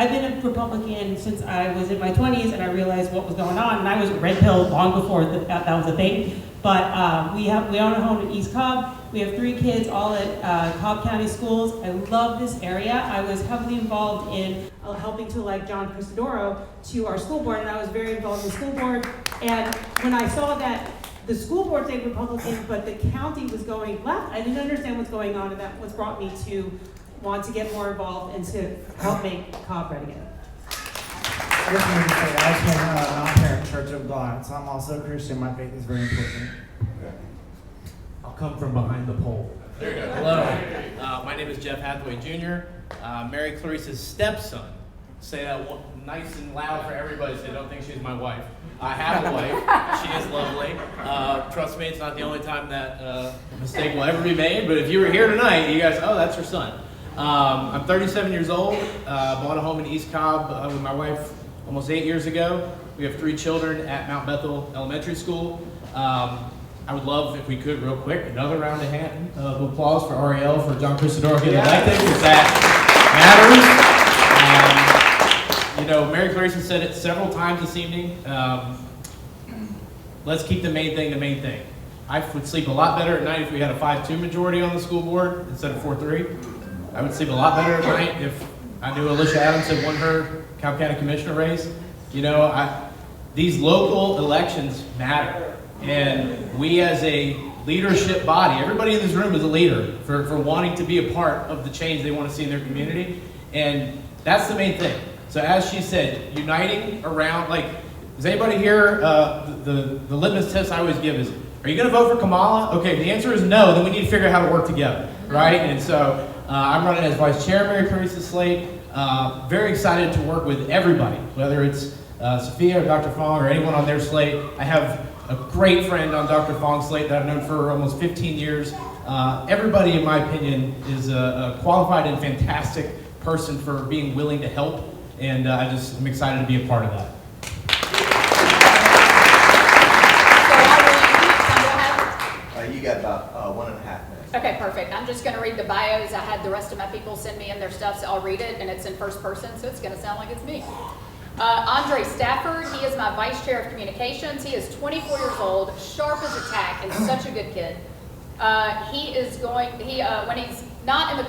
been a Republican since I was in my 20s, and I realized what was going on, and I was a red pill long before that was a thing. But we own a home in East Cobb. We have 3 kids, all at Cobb County schools. I love this area. I was heavily involved in helping to elect John Crisadoro to our school board, and I was very involved in the school board. And when I saw that the school board stayed Republican, but the county was going left, I didn't understand what's going on, and that was brought me to want to get more involved and to help make Cobb red again. I just wanted to say I attend non-parent Church of God, so I'm also a Christian. My faith is very important. I'll come from behind the pole. There you go. Hello. My name is Jeff Hathaway Jr., Mary Clarice's stepson. Say that nice and loud for everybody so they don't think she's my wife. I have a wife. She is lovely. Trust me, it's not the only time that a mistake will ever be made, but if you were here tonight, you guys, oh, that's her son. I'm 37 years old. Bought a home in East Cobb with my wife almost 8 years ago. We have 3 children at Mount Bethel Elementary School. I would love, if we could, real quick, another round of applause for Arielle for John Crisadoro getting elected, because that matters. Mary Clarice has said it several times this evening. Let's keep the main thing the main thing. I would sleep a lot better at night if we had a 5-2 majority on the school board instead of 4-3. I would sleep a lot better at night if I knew Alicia Adams had won her Cobb County Commissioner race. These local elections matter. And we as a leadership body, everybody in this room is a leader for wanting to be a part of the change they want to see in their community. And that's the main thing. So as she said, uniting around, does anybody here, the litmus test I always give is, are you going to vote for Kamala? Okay, if the answer is no, then we need to figure out how to work together, right? And so I'm running as vice chair, Mary Clarice's slate. Very excited to work with everybody, whether it's Sophia or Dr. Fong or anyone on their slate. I have a great friend on Dr. Fong's slate that I've known for almost 15 years. Everybody, in my opinion, is a qualified and fantastic person for being willing to help, and I'm excited to be a part of that. You got about 1.5 minutes. Okay, perfect. I'm just going to read the bios. I had the rest of my people send me in their stuff, so I'll read it, and it's in first person, so it's going to sound like it's me. Andre Stafford, he is my vice chair of communications. He is 24 years old, sharp as a tack, and such a good kid. When he's not a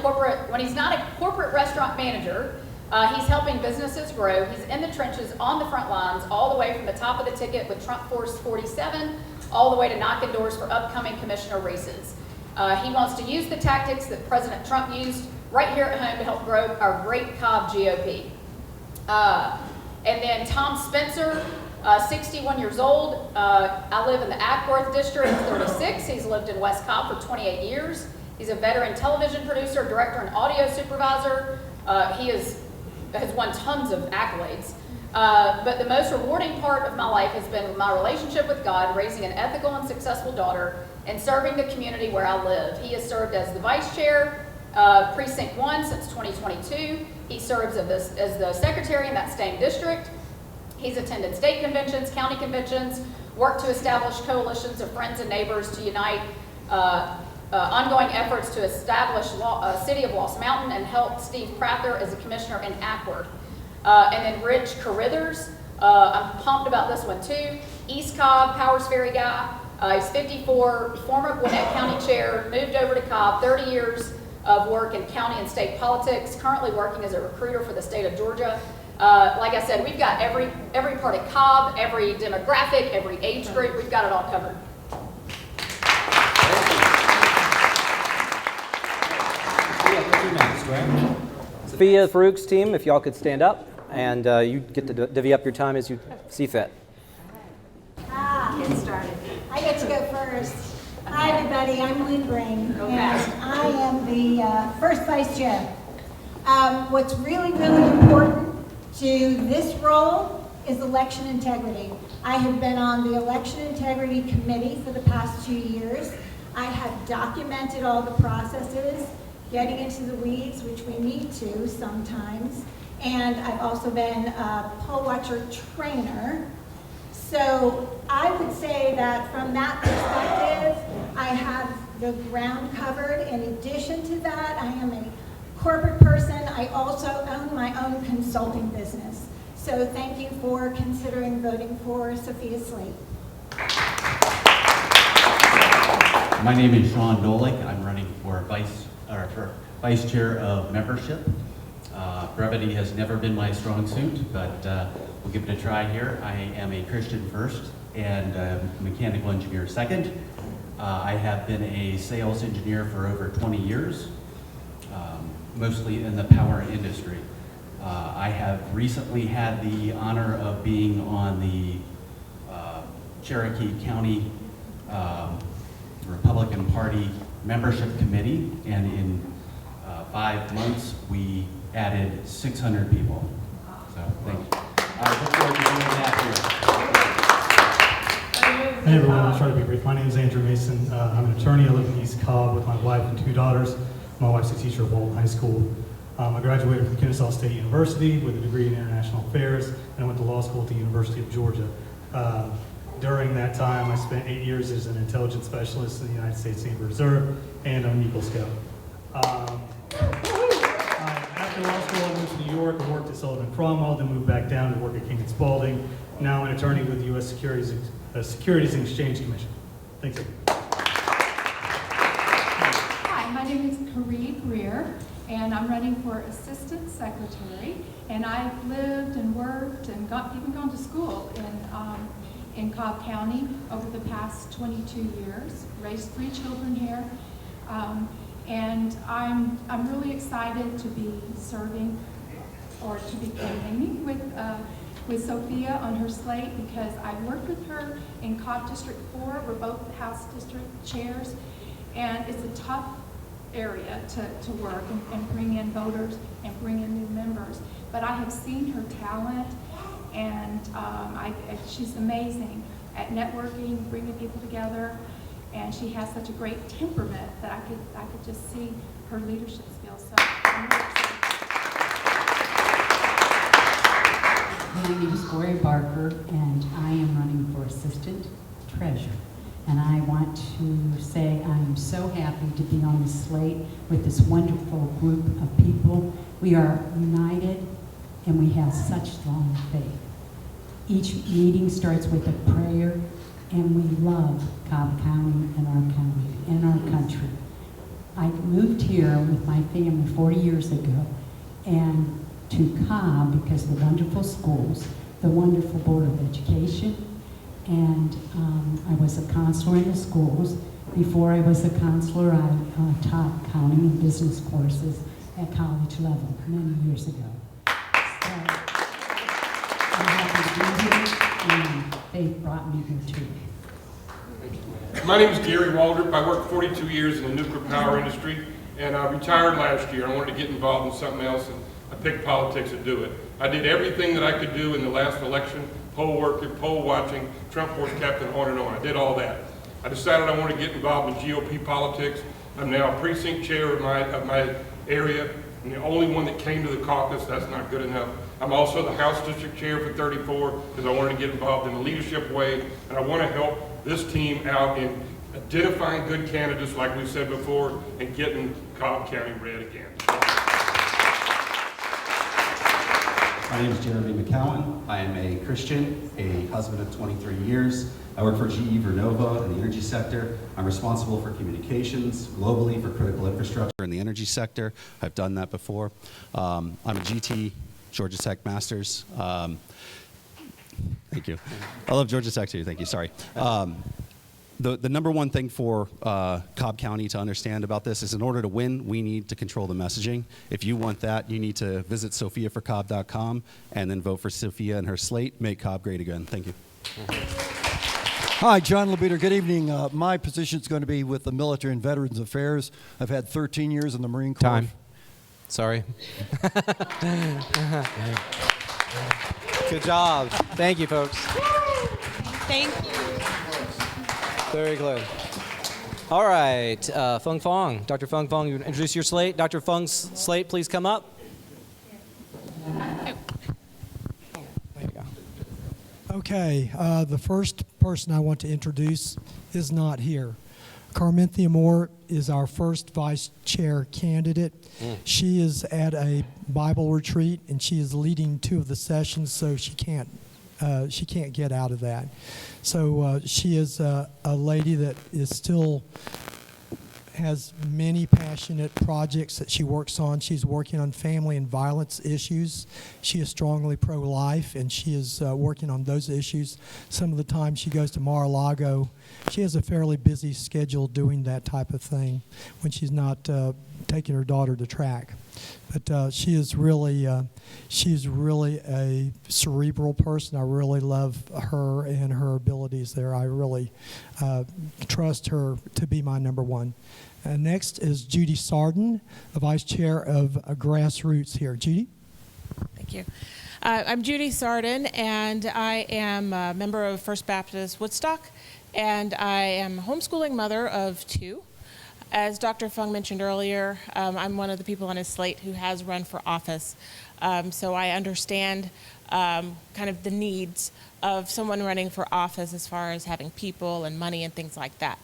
corporate restaurant manager, He's helping businesses grow. He's in the trenches, on the front lines, all the way from the top of the ticket with Trump Force 47, all the way to knocking doors for upcoming commissioner races. He wants to use the tactics that President Trump used right here at home to help grow our great Cobb GOP. And then Tom Spencer, 61 years old. I live in the Ackworth district, 36. He's lived in West Cobb for 28 years. He's a veteran television producer, director, and audio supervisor. He has won tons of accolades. But the most rewarding part of my life has been my relationship with God, raising an ethical and successful daughter, and serving the community where I live. He has served as the vice chair, Precinct 1 since 2022. He serves as the secretary in that same district. He's attended state conventions, county conventions, worked to establish coalitions of friends and neighbors to unite ongoing efforts to establish City of Lost Mountain, and helped Steve Prather as a commissioner in Ackworth. And then Rich Carithers, I'm pumped about this one too. East Cobb, Powers Ferry guy. He's 54, former Gwinnett County chair, moved over to Cobb, 30 years of work in county and state politics, currently working as a recruiter for the state of Georgia. Like I said, we've got every part of Cobb, every demographic, every age group, we've got it all covered. Sophia Farooq's team, if y'all could stand up, and you get to divvy up your time as you see fit. Get started. I get to go first. Hi, everybody. I'm Lynn Brain, and I am the first vice chair. What's really, really important to this role is election integrity. I have been on the election integrity committee for the past 2 years. I have documented all the processes, getting into the weeds, which we need to sometimes. And I've also been a poll watcher trainer. So I would say that from that perspective, I have the ground covered. In addition to that, I am a corporate person. I also own my own consulting business. So thank you for considering voting for Sophia Slate. My name is Sean Dolick. I'm running for vice chair of membership. Brevity has never been my strong suit, but we'll give it a try here. I am a Christian first and a mechanical engineer second. I have been a sales engineer for over 20 years, mostly in the power industry. I have recently had the honor of being on the Cherokee County Republican Party membership committee, and in 5 months we added 600 people. So thank you. I look forward to doing that here. Hey everyone, I'll try to be brief. My name is Andrew Mason. I'm an attorney. I live in East Cobb with my wife and 2 daughters. My wife's a teacher at Walton High School. I graduated from Kennesaw State University with a degree in international affairs, and I went to law school at the University of Georgia. During that time, I spent 8 years as an intelligence specialist in the United States Naval Reserve and an Eagle Scout. After law school, I moved to New York and worked at Sullivan Cromwell, then moved back down to work at King & Spalding. Now I'm an attorney with the U.S. Securities and Exchange Commission. Thanks. Hi, my name is Carrie Greer, and I'm running for assistant secretary. And I've lived and worked and even gone to school in Cobb County over the past 22 years. Raised 3 children here. And I'm really excited to be serving or to be campaigning with Sophia on her slate, because I've worked with her in Cobb District 4. We're both House District chairs, and it's a tough area to work and bring in voters and bring in new members. But I have seen her talent, and she's amazing at networking, bringing people together. And she has such a great temperament that I could just see her leadership skills. So I'm really excited. My name is Gloria Barker, and I am running for assistant treasurer. And I want to say I am so happy to be on the slate with this wonderful group of people. We are united, and we have such strong faith. Each meeting starts with a prayer, and we love Cobb County and our country. I moved here with my family 40 years ago, and to Cobb because of the wonderful schools, the wonderful Board of Education, and I was a counselor in the schools. Before I was a counselor, I taught accounting and business courses at college level many years ago. So I'm happy to be here, and Faith brought me here too. My name is Gary Waldrop. I worked 42 years in the nuclear power industry, and I retired last year. I wanted to get involved in something else, and I picked politics to do it. I did everything that I could do in the last election, poll working, poll watching, Trump force captain, on and on. I did all that. I decided I wanted to get involved in GOP politics. I'm now a precinct chair of my area. I'm the only one that came to the caucus. That's not good enough. I'm also the House District Chair for 34 because I wanted to get involved in a leadership way, and I want to help this team out in identifying good candidates, like we said before, and getting Cobb County red again. My name is Jeremy McCowan. I am a Christian, a husband of 23 years. I work for GE Vernova in the energy sector. I'm responsible for communications globally for critical infrastructure in the energy sector. I've done that before. I'm a GT, Georgia Tech Masters. Thank you. I love Georgia Tech too. Thank you. Sorry. The number one thing for Cobb County to understand about this is in order to win, we need to control the messaging. If you want that, you need to visit sophiaforcobb.com and then vote for Sophia and her slate. Make Cobb great again. Thank you. Hi, John LeBeater. Good evening. My position is going to be with the Military and Veterans Affairs. I've had 13 years in the Marine Corps. Time. Sorry. Good job. Thank you, folks. Thank you. Very good. All right, Fong. Dr. Fong, you introduce your slate. Dr. Fong's slate, please come up. There you go. Okay, the first person I want to introduce is not here. Carminthia Moore is our first vice chair candidate. She is at a Bible retreat and she is leading 2 of the sessions, so she can't get out of that. So she is a lady that is still has many passionate projects that she works on. She's working on family and violence issues. She is strongly pro-life, and she is working on those issues. Some of the time she goes to Mar-a-Lago. She has a fairly busy schedule doing that type of thing when she's not taking her daughter to track. But she's really a cerebral person. I really love her and her abilities there. I really trust her to be my number one. Next is Judy Sarden, the vice chair of Grassroots here. Judy? Thank you. I'm Judy Sarden, and I am a member of First Baptist Woodstock, and I am a homeschooling mother of 2. As Dr. Fong mentioned earlier, I'm one of the people on his slate who has run for office. So I understand kind of the needs of someone running for office as far as having people and money and things like that.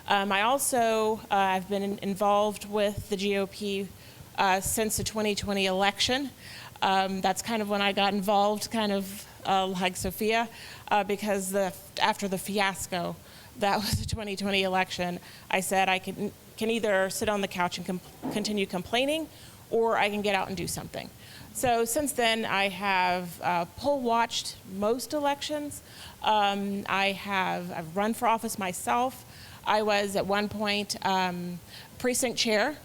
I also have been involved with the GOP since the 2020 election. That's kind of when I got involved, kind of like Sophia, because after the fiasco that was the 2020 election, I said I can either sit on the couch and continue complaining, or I can get out and do something. So since then, I have poll watched most elections. I've run for office myself. I was at one point precinct chair.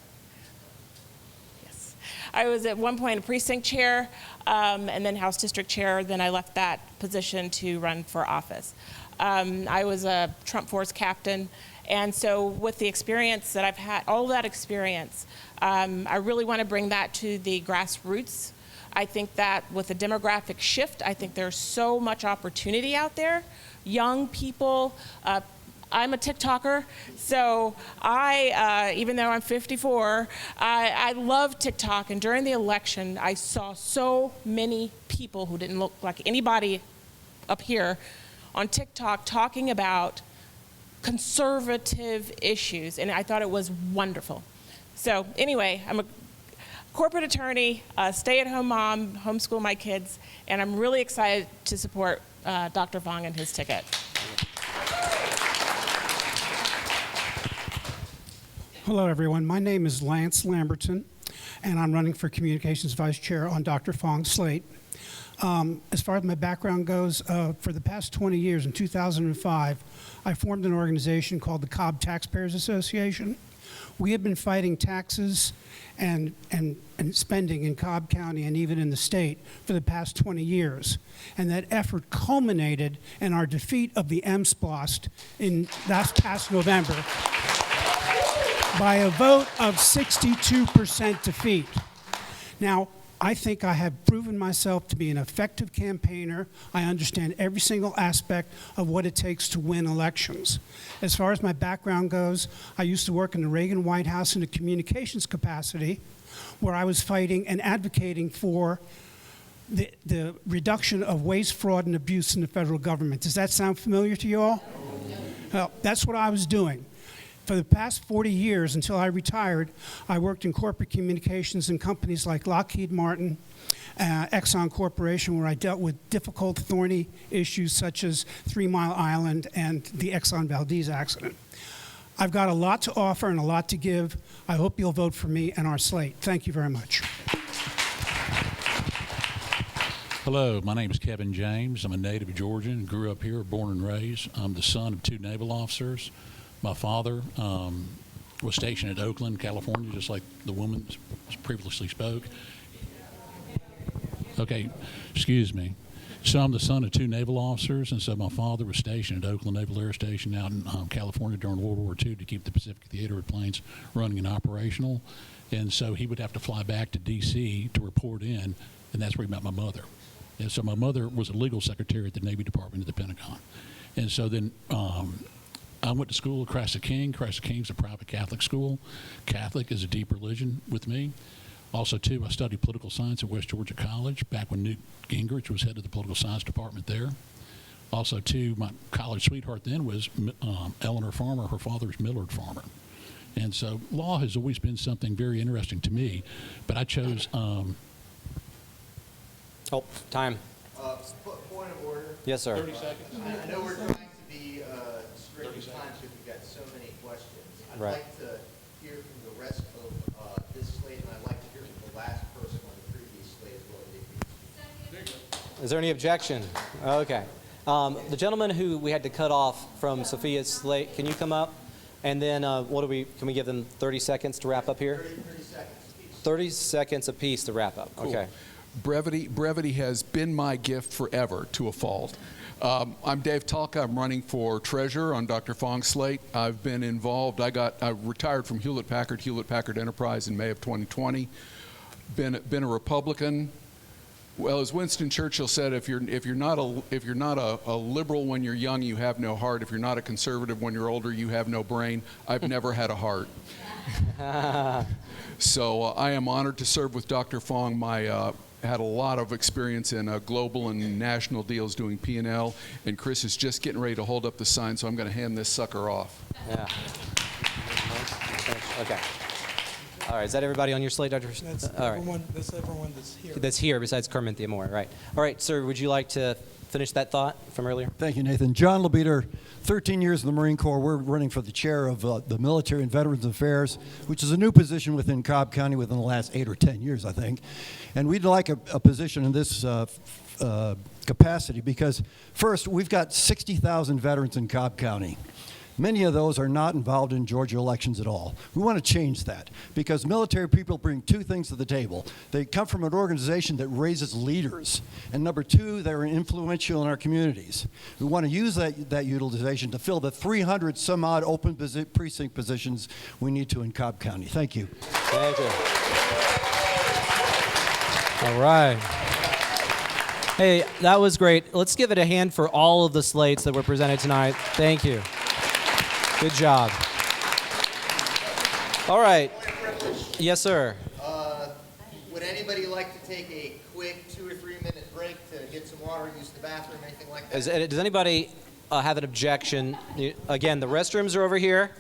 Yes, I was at one point a precinct chair, and then House District Chair. Then I left that position to run for office. I was a Trump force captain. And so with the experience that I've had, all that experience, I really want to bring that to the grassroots. I think that with the demographic shift, I think there's so much opportunity out there. Young people, I'm a TikToker, so even though I'm 54, I love TikTok. And during the election, I saw so many people who didn't look like anybody up here on TikTok talking about conservative issues, and I thought it was wonderful. So anyway, I'm a corporate attorney, stay-at-home mom, homeschool my kids, and I'm really excited to support Dr. Fong and his ticket. Hello, everyone. My name is Lance Lamberton, and I'm running for Communications Vice Chair on Dr. Fong's slate. As far as my background goes, for the past 20 years, in 2005, I formed an organization called the Cobb Taxpayers Association. We have been fighting taxes and spending in Cobb County and even in the state for the past 20 years. And that effort culminated in our defeat of the MSPLOST in last past November by a vote of 62% defeat. Now, I think I have proven myself to be an effective campaigner. I understand every single aspect of what it takes to win elections. As far as my background goes, I used to work in the Reagan White House in a communications capacity, where I was fighting and advocating for the reduction of waste, fraud, and abuse in the federal government. Does that sound familiar to you all? Well, that's what I was doing. For the past 40 years, until I retired, I worked in corporate communications in companies like Lockheed Martin, Exxon Corporation, where I dealt with difficult, thorny issues such as 3 Mile Island and the Exxon Valdez accident. I've got a lot to offer and a lot to give. I hope you'll vote for me and our slate. Thank you very much. Hello, my name is Kevin James. I'm a native Georgian, grew up here, born and raised. I'm the son of 2 naval officers. My father was stationed at Oakland, California, just like the woman previously spoke. Okay, excuse me. So I'm the son of 2 naval officers, and so my father was stationed at Oakland Naval Air Station out in California during World War II to keep the Pacific Theater planes running and operational. And so he would have to fly back to D.C. to report in, and that's where he met my mother. And so my mother was a legal secretary at the Navy Department of the Pentagon. And so then I went to school at Christ the King. Christ the King's a private Catholic school. Catholic is a deep religion with me. Also, too, I studied political science at West Georgia College back when Newt Gingrich was head of the political science department there. Also, too, my college sweetheart then was Eleanor Farmer. Her father was Millard Farmer. And so law has always been something very interesting to me, but I chose... Oh, time. Point of order. Yes, sir. 30 seconds. I know we're trying to be strict with time because we've got so many questions. I'd Right. like to hear from the rest of this slate, and I'd like to hear from the last person on the previous slate as well. Is there any objection? Okay. The gentleman who we had to cut off from Sophia's slate, can you come up? And then can we give them 30 seconds to wrap up here? 30 seconds apiece. 30 seconds apiece to wrap up. Cool. Okay. Brevity has been my gift forever, to a fault. I'm Dave Talca. I'm running for treasurer on Dr. Fong's slate. I've been involved. I retired from Hewlett Packard Enterprise in May of 2020. Been a Republican. Well, as Winston Churchill said, if you're not a liberal when you're young, you have no heart. If you're not a conservative when you're older, you have no brain. I've never had a heart. So I am honored to serve with Dr. Fong. Had a lot of experience in global and national deals doing P&L, and Chris is just getting ready to hold up the sign, so I'm going to hand this sucker off. Yeah. Okay. All right. Is that everybody on your slate, Dr. That's All right. everyone that's here. That's here besides Kermit the Amore, right. All right, sir, would you like to finish that thought from earlier? Thank you, Nathan. John LeBeater, 13 years in the Marine Corps. We're running for the chair of the Military and Veterans Affairs, which is a new position within Cobb County within the last 8 or 10 years, I think. And we'd like a position in this capacity because, first, we've got 60,000 veterans in Cobb County. Many of those are not involved in Georgia elections at all. We want to change that because military people bring 2 things to the table. They come from an organization that raises leaders. And number 2, they're influential in our communities. We want to use that utilization to fill the 300 some odd open precinct positions we need to in Cobb County. Thank you. Thank you. All right. Hey, that was great. Let's give it a hand for all of the slates that were presented tonight. Thank you. Good job. All right. Yes, sir. Would anybody like to take a quick 2 or 3 minute break to get some water, use the bathroom, anything like that? Does anybody have an objection? Again, the restrooms are over here.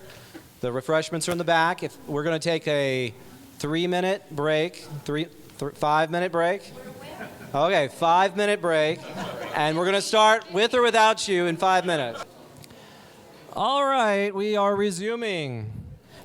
The refreshments are in the back. If we're going to take a 3-minute break, 5-minute break. Okay, 5-minute break, and we're going to start with or without you in 5 minutes. All right, we are resuming.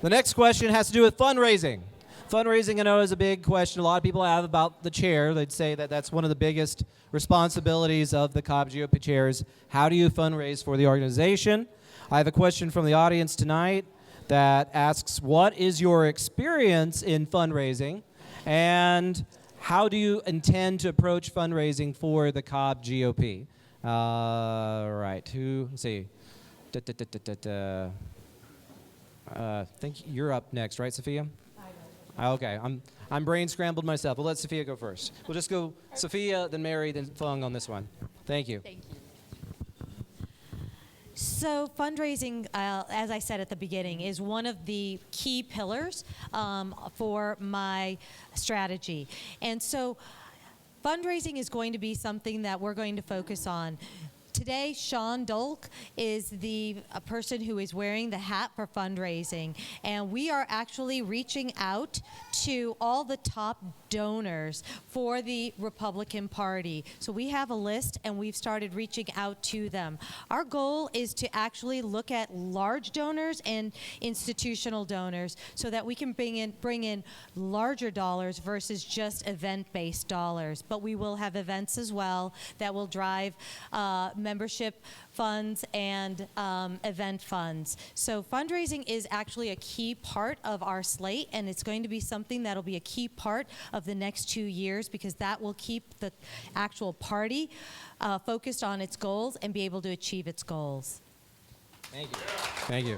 The next question has to do with fundraising. Fundraising, I know, is a big question a lot of people have about the chair. They'd say that that's one of the biggest responsibilities of the Cobb GOP chairs. How do you fundraise for the organization? I have a question from the audience tonight that asks, what is your experience in fundraising, and how do you intend to approach fundraising for the Cobb GOP? Right, let's see. I think you're up next, right, Sophia? Okay, I'm brain scrambled myself. We'll let Sophia go first. We'll just go Sophia, then Mary, then Fong on this one. Thank you. Thank you. So fundraising, as I said at the beginning, is one of the key pillars for my strategy. And so fundraising is going to be something that we're going to focus on. Today, Sean Dolk is the person who is wearing the hat for fundraising, and we are actually reaching out to all the top donors for the Republican Party. So we have a list, and we've started reaching out to them. Our goal is to actually look at large donors and institutional donors so that we can bring in larger dollars versus just event-based dollars. But we will have events as well that will drive membership funds and event funds. So fundraising is actually a key part of our slate, and it's going to be something that'll be a key part of the next 2 years, because that will keep the actual party focused on its goals and be able to achieve its goals. Thank you. Thank you.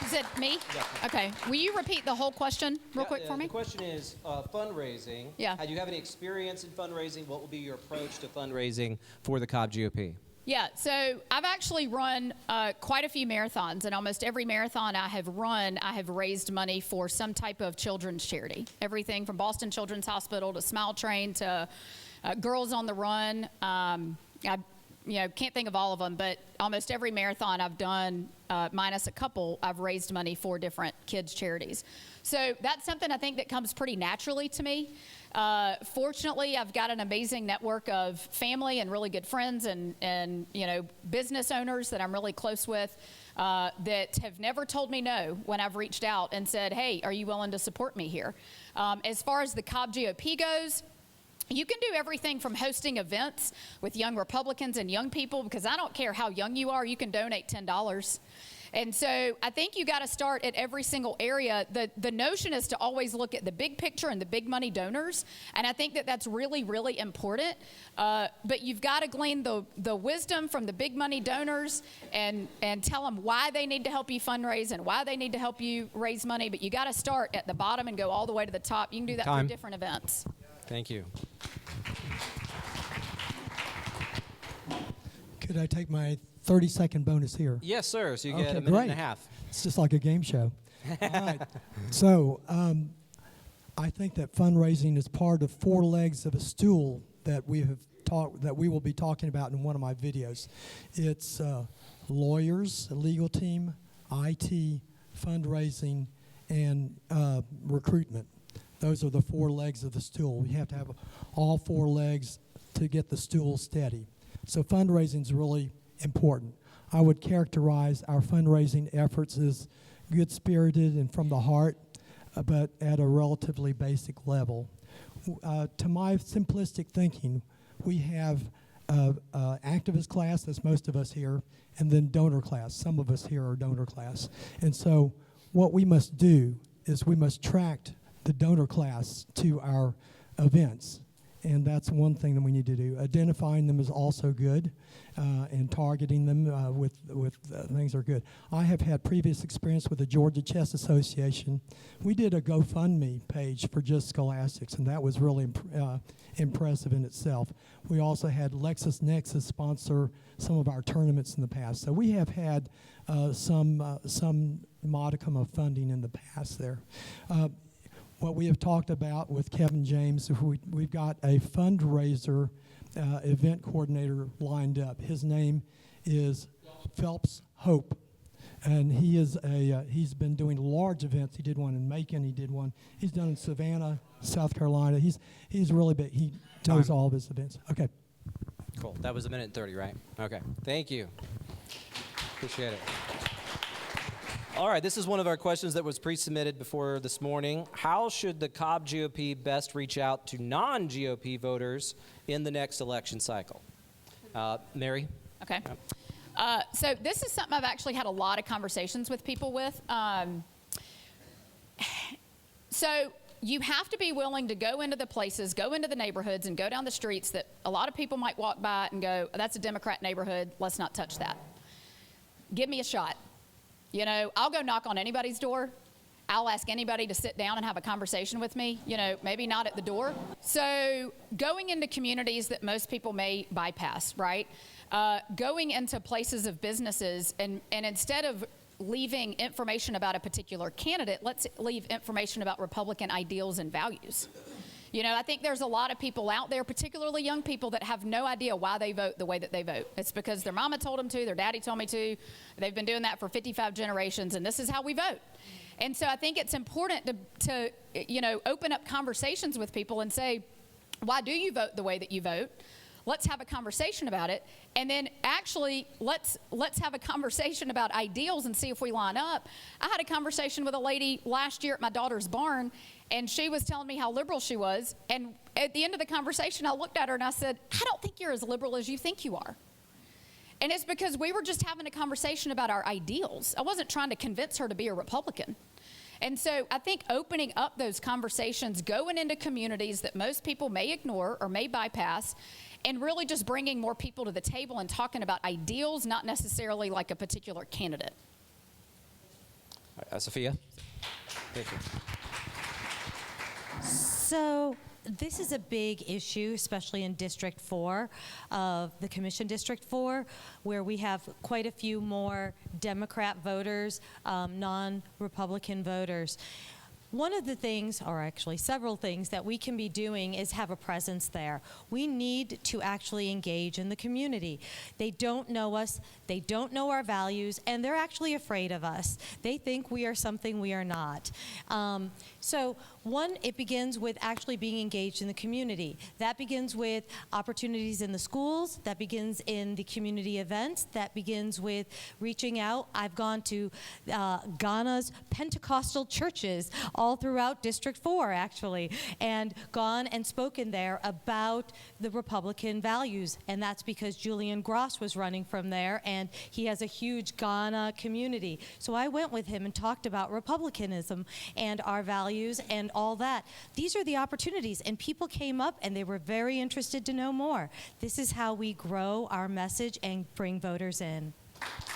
Is it me? Yeah. Okay. Will you repeat the whole question real quick for me? The question is fundraising. Yeah. Do you have any experience in fundraising? What will be your approach to fundraising for the Cobb GOP? Yeah, so I've actually run quite a few marathons, and almost every marathon I have run, I have raised money for some type of children's charity. Everything from Boston Children's Hospital to Smile Train to Girls on the Run. I can't think of all of them, but almost every marathon I've done, minus a couple, I've raised money for different kids' charities. So that's something I think that comes pretty naturally to me. Fortunately, I've got an amazing network of family and really good friends and business owners that I'm really close with that have never told me no when I've reached out and said, hey, are you willing to support me here? As far as the Cobb GOP goes, you can do everything from hosting events with young Republicans and young people, because I don't care how young you are, you can donate $10. And so I think you got to start at every single area. The notion is to always look at the big picture and the big money donors, and I think that that's really, really important. But you've got to glean the wisdom from the big money donors and tell them why they need to help you fundraise and why they need to help you raise money. But you got to start at the bottom and go all the way to the top. You can do that through different events. Thank you. Could I take my 30-second bonus here? Yes, sir. So you get Okay, a minute great. and a half. It's just like a game show. All right. So I think that fundraising is part of 4 legs of a stool that we will be talking about in one of my videos. It's lawyers, a legal team, IT, fundraising, and recruitment. Those are the 4 legs of the stool. We have to have all 4 legs to get the stool steady. So fundraising is really important. I would characterize our fundraising efforts as good-spirited and from the heart, but at a relatively basic level. To my simplistic thinking, we have activist class, that's most of us here, and then donor class. Some of us here are donor class. And so what we must do is we must attract the donor class to our events. And that's one thing that we need to do. Identifying them is also good, and targeting them with things are good. I have had previous experience with the Georgia Chess Association. We did a GoFundMe page for just scholastics, and that was really impressive in itself. We also had LexisNexis sponsor some of our tournaments in the past. So we have had some modicum of funding in the past there. What we have talked about with Kevin James, we've got a fundraiser event coordinator lined up. His name is Phelps Hope, and he's been doing large events. He did one in Macon. He's done in Savannah, South Carolina. He's really big. He knows all of his events. Okay. Cool. That was 1:30, right? Okay. Thank you. Appreciate it. All right, this is one of our questions that was pre-submitted before this morning. How should the Cobb GOP best reach out to non-GOP voters in the next election cycle? Mary? Okay. So this is something I've actually had a lot of conversations with people with. So you have to be willing to go into the places, go into the neighborhoods, and go down the streets that a lot of people might walk by and go, that's a Democrat neighborhood, let's not touch that. Give me a shot. You know, I'll go knock on anybody's door. I'll ask anybody to sit down and have a conversation with me, you know, maybe not at the door. So going into communities that most people may bypass, right? Going into places of businesses and instead of leaving information about a particular candidate, let's leave information about Republican ideals and values. You know, I think there's a lot of people out there, particularly young people, that have no idea why they vote the way that they vote. It's because their mama told them to, their daddy told me to. They've been doing that for 55 generations, and this is how we vote. And so I think it's important to you know, open up conversations with people and say, why do you vote the way that you vote? Let's have a conversation about it. And then actually, let's have a conversation about ideals and see if we line up. I had a conversation with a lady last year at my daughter's barn, and she was telling me how liberal she was. And at the end of the conversation, I looked at her and I said, I don't think you're as liberal as you think you are. And it's because we were just having a conversation about our ideals. I wasn't trying to convince her to be a Republican. And so I think opening up those conversations, going into communities that most people may ignore or may bypass, and really just bringing more people to the table and talking about ideals, not necessarily like a particular candidate. Sophia? Thank you. So this is a big issue, especially in District 4 of the Commission District 4, where we have quite a few more Democrat voters, non-Republican voters. One of the things, or actually several things, that we can be doing is have a presence there. We need to actually engage in the community. They don't know us, they don't know our values, and they're actually afraid of us. They think we are something we are not. So one, it begins with actually being engaged in the community. That begins with opportunities in the schools, that begins in the community events, that begins with reaching out. I've gone to Ghana's Pentecostal churches all throughout District 4, actually, and gone and spoken there about the Republican values. And that's because Julian Gross was running from there, and he has a huge Ghana community. So I went with him and talked about Republicanism and our values and all that. These are the opportunities, and people came up and they were very interested to know more. This is how we grow our message and bring voters in.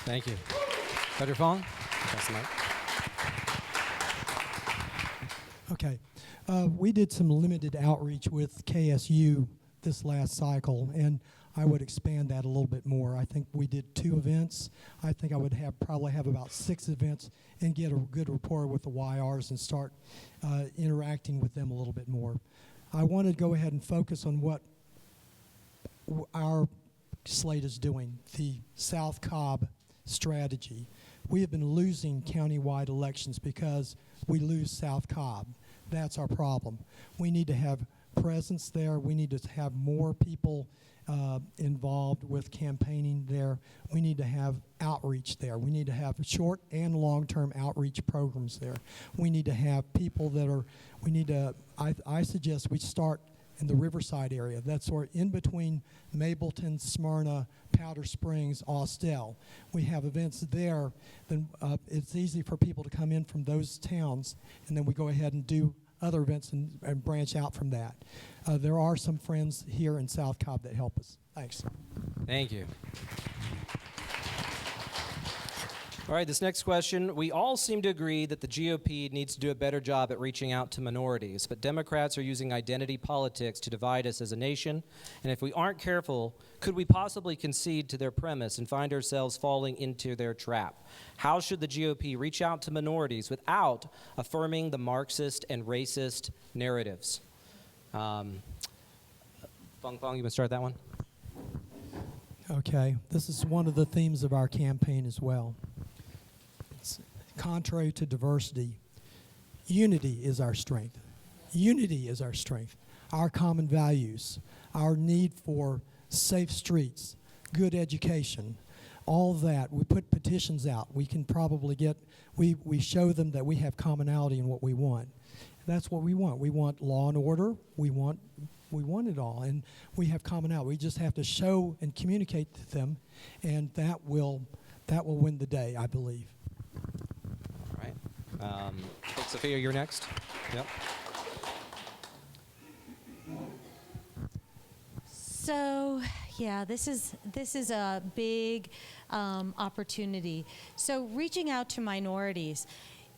Thank you. Dr. Fong? Pass the mic. Okay. We did some limited outreach with KSU this last cycle, and I would expand that a little bit more. I think we did 2 events. I think I would probably have about 6 events and get a good rapport with the YRs and start interacting with them a little bit more. I want to go ahead and focus on what our Slate is doing, the South Cobb strategy. We have been losing countywide elections because we lose South Cobb. That's our problem. We need to have presence there. We need to have more people involved with campaigning there. We need to have outreach there. We need to have short and long-term outreach programs there. We need to have people that are, I suggest we start in the Riverside area. That's sort of in between Mableton, Smyrna, Powder Springs, Austell. We have events there. Then it's easy for people to come in from those towns, and then we go ahead and do other events and branch out from that. There are some friends here in South Cobb that help us. Thanks. Thank you. All right, this next question. We all seem to agree that the GOP needs to do a better job at reaching out to minorities, but Democrats are using identity politics to divide us as a nation. And if we aren't careful, could we possibly concede to their premise and find ourselves falling into their trap? How should the GOP reach out to minorities without affirming the Marxist and racist narratives? Fong, you want to start that one? Okay, this is one of the themes of our campaign as well. Contrary to diversity, unity is our strength. Unity is our strength. Our common values, our need for safe streets, good education, all of that. We put petitions out. We can probably get, we show them that we have commonality in what we want. That's what we want. We want law and order. We want it all, and we have commonality. We just have to show and communicate to them, and that will win the day, I believe. All right. Sophia, you're next. Yep. So, yeah, this is a big opportunity. So, reaching out to minorities.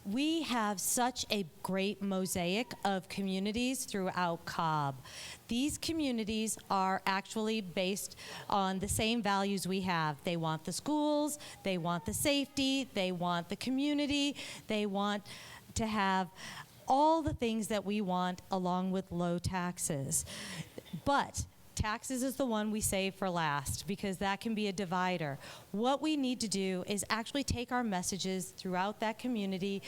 We have such a great mosaic of communities throughout Cobb. These communities are actually based on the same values we have. They want the schools, they want the safety, they want the community, they want to have all the things that we want along with low taxes. But taxes is the one we save for last because that can be a divider. What we need to do is actually take our messages throughout that community,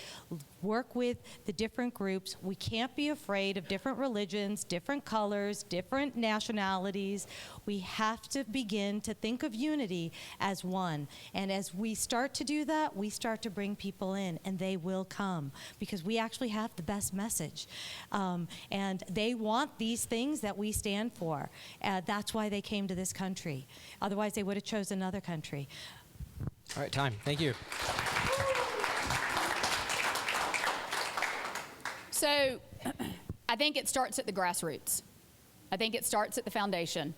work with the different groups. We can't be afraid of different religions, different colors, different nationalities. We have to begin to think of unity as one. And as we start to do that, we start to bring people in, and they will come because we actually have the best message. And they want these things that we stand for. That's why they came to this country. Otherwise, they would have chosen another country. All right, time. Thank you. So I think it starts at the grassroots. I think it starts at the foundation.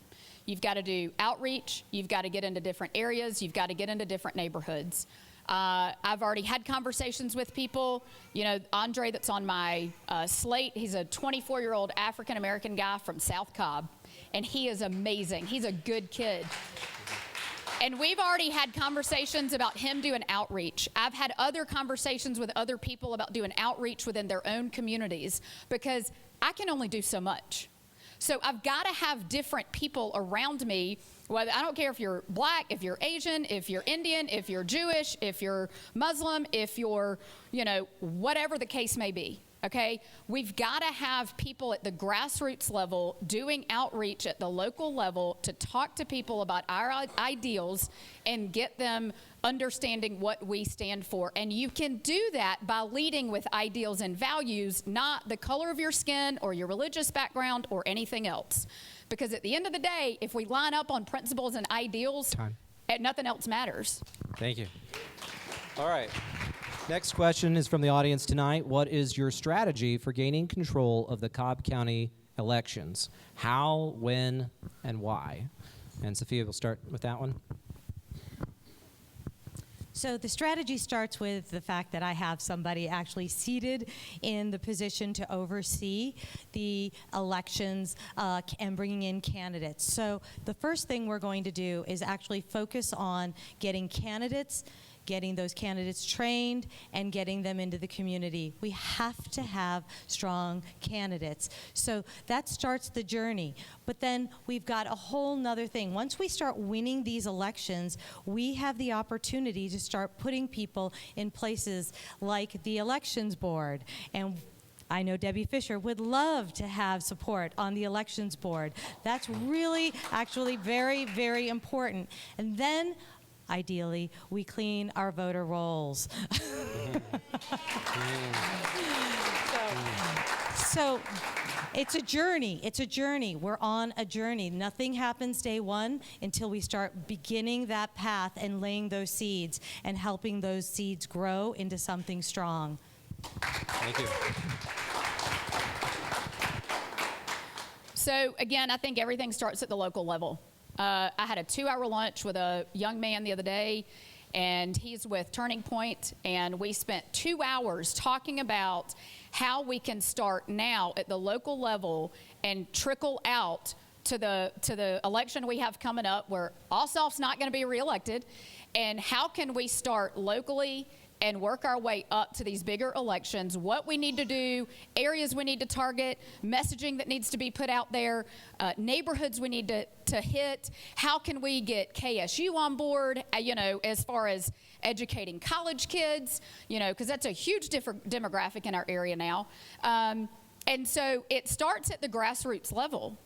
You've got to do outreach. You've got to get into different areas. You've got to get into different neighborhoods. I've already had conversations with people. You know, Andre that's on my slate, he's a 24-year-old African-American guy from South Cobb, and he is amazing. He's a good kid. And we've already had conversations about him doing outreach. I've had other conversations with other people about doing outreach within their own communities because I can only do so much. So I've got to have different people around me. Whether, I don't care if you're black, if you're Asian, if you're Indian, if you're Jewish, if you're Muslim, if you're, you know, whatever the case may be. Okay, we've got to have people at the grassroots level doing outreach at the local level to talk to people about our ideals and get them understanding what we stand for. And you can do that by leading with ideals and values, not the color of your skin or your religious background or anything else. Because at the end of the day, if we line up on principles and ideals, nothing else matters. Thank you. All right. Next question is from the audience tonight. What is your strategy for gaining control of the Cobb County elections? How, when, and why? And Sophia will start with that one. So the strategy starts with the fact that I have somebody actually seated in the position to oversee the elections and bringing in candidates. So the first thing we're going to do is actually focus on getting candidates, getting those candidates trained, and getting them into the community. We have to have strong candidates. So that starts the journey. But then we've got a whole nother thing. Once we start winning these elections, we have the opportunity to start putting people in places like the elections board. And I know Debbie Fisher would love to have support on the elections board. That's really, actually very, very important. And then ideally, we clean our voter rolls. So it's a journey. It's a journey. We're on a journey. Nothing happens day one until we start beginning that path and laying those seeds and helping those seeds grow into something strong. Thank you. So again, I think everything starts at the local level. I had a 2-hour lunch with a young man the other day, and he's with Turning Point, and we spent 2 hours talking about how we can start now at the local level and trickle out to the election we have coming up where Ossoff's not going to be reelected, and how can we start locally and work our way up to these bigger elections, what we need to do, areas we need to target, messaging that needs to be put out there, neighborhoods we need to hit, how can we get KSU on board, you know, as far as educating college kids, you know, because that's a huge different demographic in our area now. And so it starts at the grassroots level.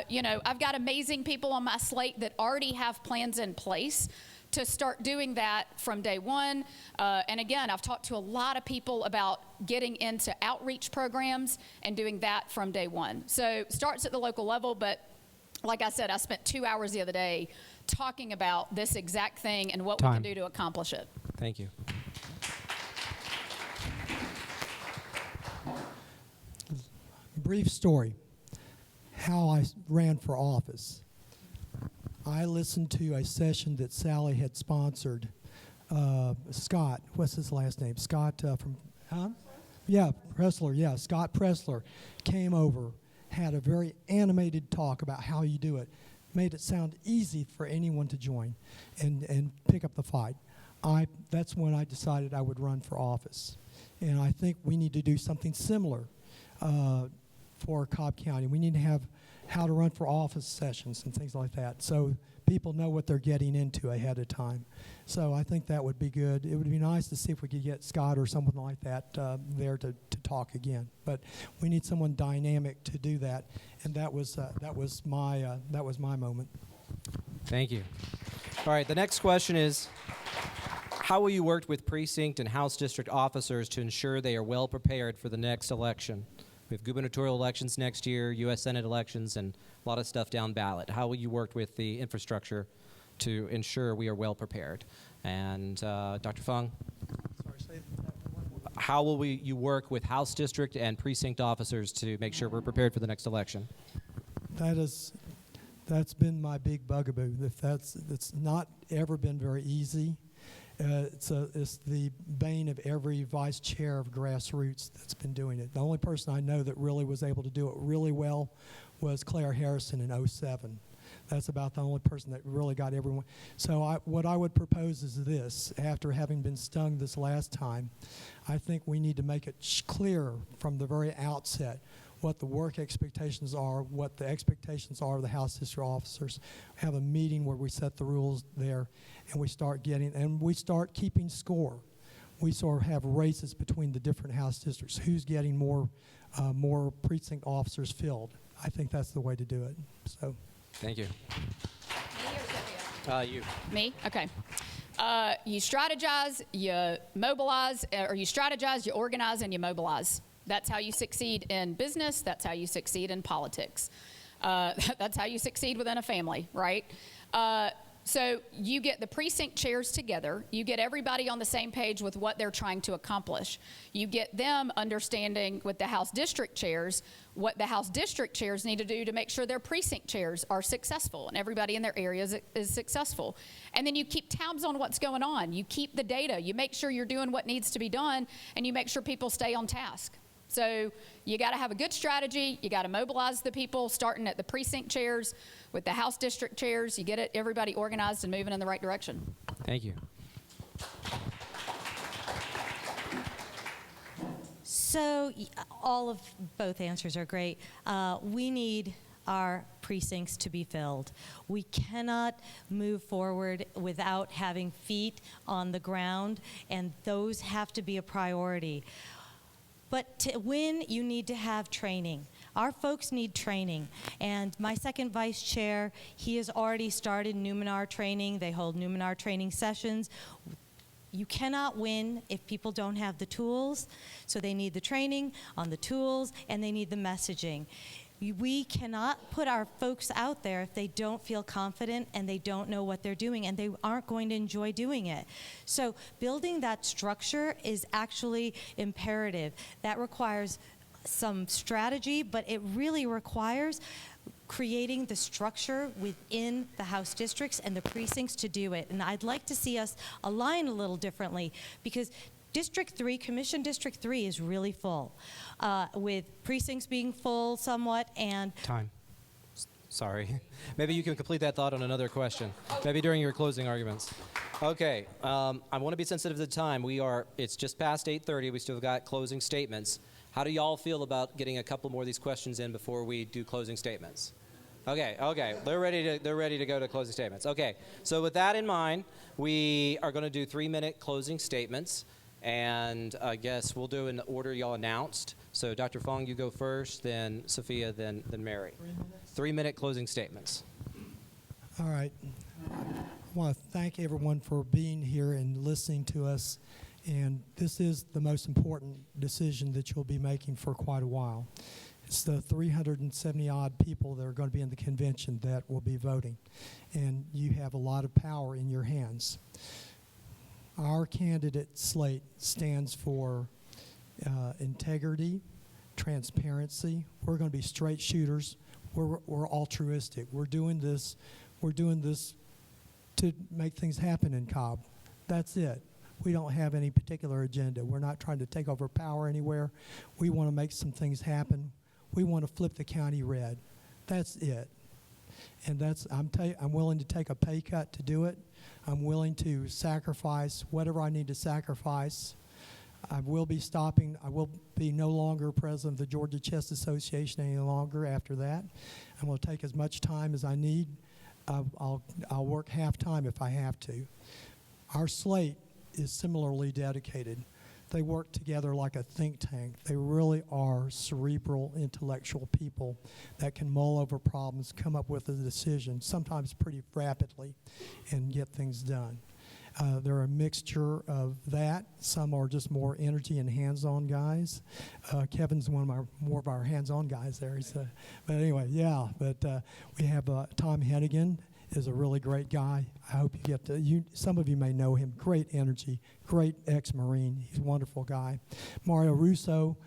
You know, I've got amazing people on my slate that already have plans in place to start doing that from day one. And again, I've talked to a lot of people about getting into outreach programs and doing that from day one. So it starts at the local level, but like I said, I spent 2 hours the other day talking about this exact thing and what we can do to accomplish it. Thank you. Brief story, how I ran for office. I listened to a session that Sally had sponsored. Scott, what's his last name? Scott from, Yeah, Pressler, yeah. Scott Pressler came over, had a very animated talk about how you do it. Made it sound easy for anyone to join and pick up the fight. That's when I decided I would run for office. And I think we need to do something similar for Cobb County. We need to have how to run for office sessions and things like that, so people know what they're getting into ahead of time. So I think that would be good. It would be nice to see if we could get Scott or someone like that there to talk again. But we need someone dynamic to do that, and that was my moment. Thank you. All right, the next question is, how will you work with precinct and House district officers to ensure they are well prepared for the next election? We have gubernatorial elections next year, U.S. Senate elections, and a lot of stuff down ballot. How will you work with the infrastructure to ensure we are well prepared? And Dr. Fong? Sorry, say that one more. How will you work with House district and precinct officers to make sure we're prepared for the next election? That's been my big bugaboo. It's not ever been very easy. It's the bane of every vice chair of grassroots that's been doing it. The only person I know that really was able to do it really well was Claire Harrison in '07. That's about the only person that really got everyone. So what I would propose is this: after having been stung this last time, I think we need to make it clear from the very outset what the work expectations are, what the expectations are of the House district officers. Have a meeting where we set the rules there, and we start keeping score. We sort of have races between the different House districts. Who's getting more precinct officers filled? I think that's the way to do it. So, thank you. Me or Sophia? You. Me? Okay. You strategize, you mobilize, or you strategize, you organize, and you mobilize. That's how you succeed in business. That's how you succeed in politics. That's how you succeed within a family, right? So you get the precinct chairs together. You get everybody on the same page with what they're trying to accomplish. You get them understanding with the House district chairs what the House district chairs need to do to make sure their precinct chairs are successful and everybody in their areas is successful. And then you keep tabs on what's going on. You keep the data. You make sure you're doing what needs to be done, and you make sure people stay on task. So you got to have a good strategy. You got to mobilize the people, starting at the precinct chairs with the House district chairs. You get everybody organized and moving in the right direction. Thank you. So both answers are great. We need our precincts to be filled. We cannot move forward without having feet on the ground, and those have to be a priority. But to win, you need to have training. Our folks need training. And my second vice chair, he has already started Numenar training. They hold Numenar training sessions. You cannot win if people don't have the tools. So they need the training on the tools, and they need the messaging. We cannot put our folks out there if they don't feel confident and they don't know what they're doing, and they aren't going to enjoy doing it. So building that structure is actually imperative. That requires some strategy, but it really requires creating the structure within the House districts and the precincts to do it. And I'd like to see us align a little differently, because Commission District 3 is really full, with precincts being full somewhat, and... Time. Sorry. Maybe you can complete that thought on another question. Maybe during your closing arguments. Okay. I want to be sensitive to the time. It's just past 8:30. We still got closing statements. How do y'all feel about getting a couple more of these questions in before we do closing statements? Okay. They're ready to go to closing statements. Okay. So with that in mind, we are going to do 3-minute closing statements. And I guess we'll do in the order y'all announced. So Dr. Fong, you go first, then Sophia, then Mary. 3-minute closing statements. All right. I want to thank everyone for being here and listening to us. And this is the most important decision that you'll be making for quite a while. It's the 370-odd people that are going to be in the convention that will be voting. And you have a lot of power in your hands. Our candidate slate stands for integrity, transparency. We're going to be straight shooters. We're altruistic. We're doing this to make things happen in Cobb. That's it. We don't have any particular agenda. We're not trying to take over power anywhere. We want to make some things happen. We want to flip the county red. That's it. And I'm willing to take a pay cut to do it. I'm willing to sacrifice whatever I need to sacrifice. I will be stopping. I will be no longer president of the Georgia Chess Association any longer after that. I'm going to take as much time as I need. I'll work half-time if I have to. Our slate is similarly dedicated. They work together like a think tank. They really are cerebral, intellectual people that can mull over problems, come up with a decision, sometimes pretty rapidly, and get things done. They're a mixture of that. Some are just more energy and hands-on guys. Kevin's one of more of our hands-on guys there. But anyway, yeah. But we have Tom Hennigan is a really great guy. I hope you get to, some of you may know him. Great energy, great ex-Marine. He's a wonderful guy. Mario Russo,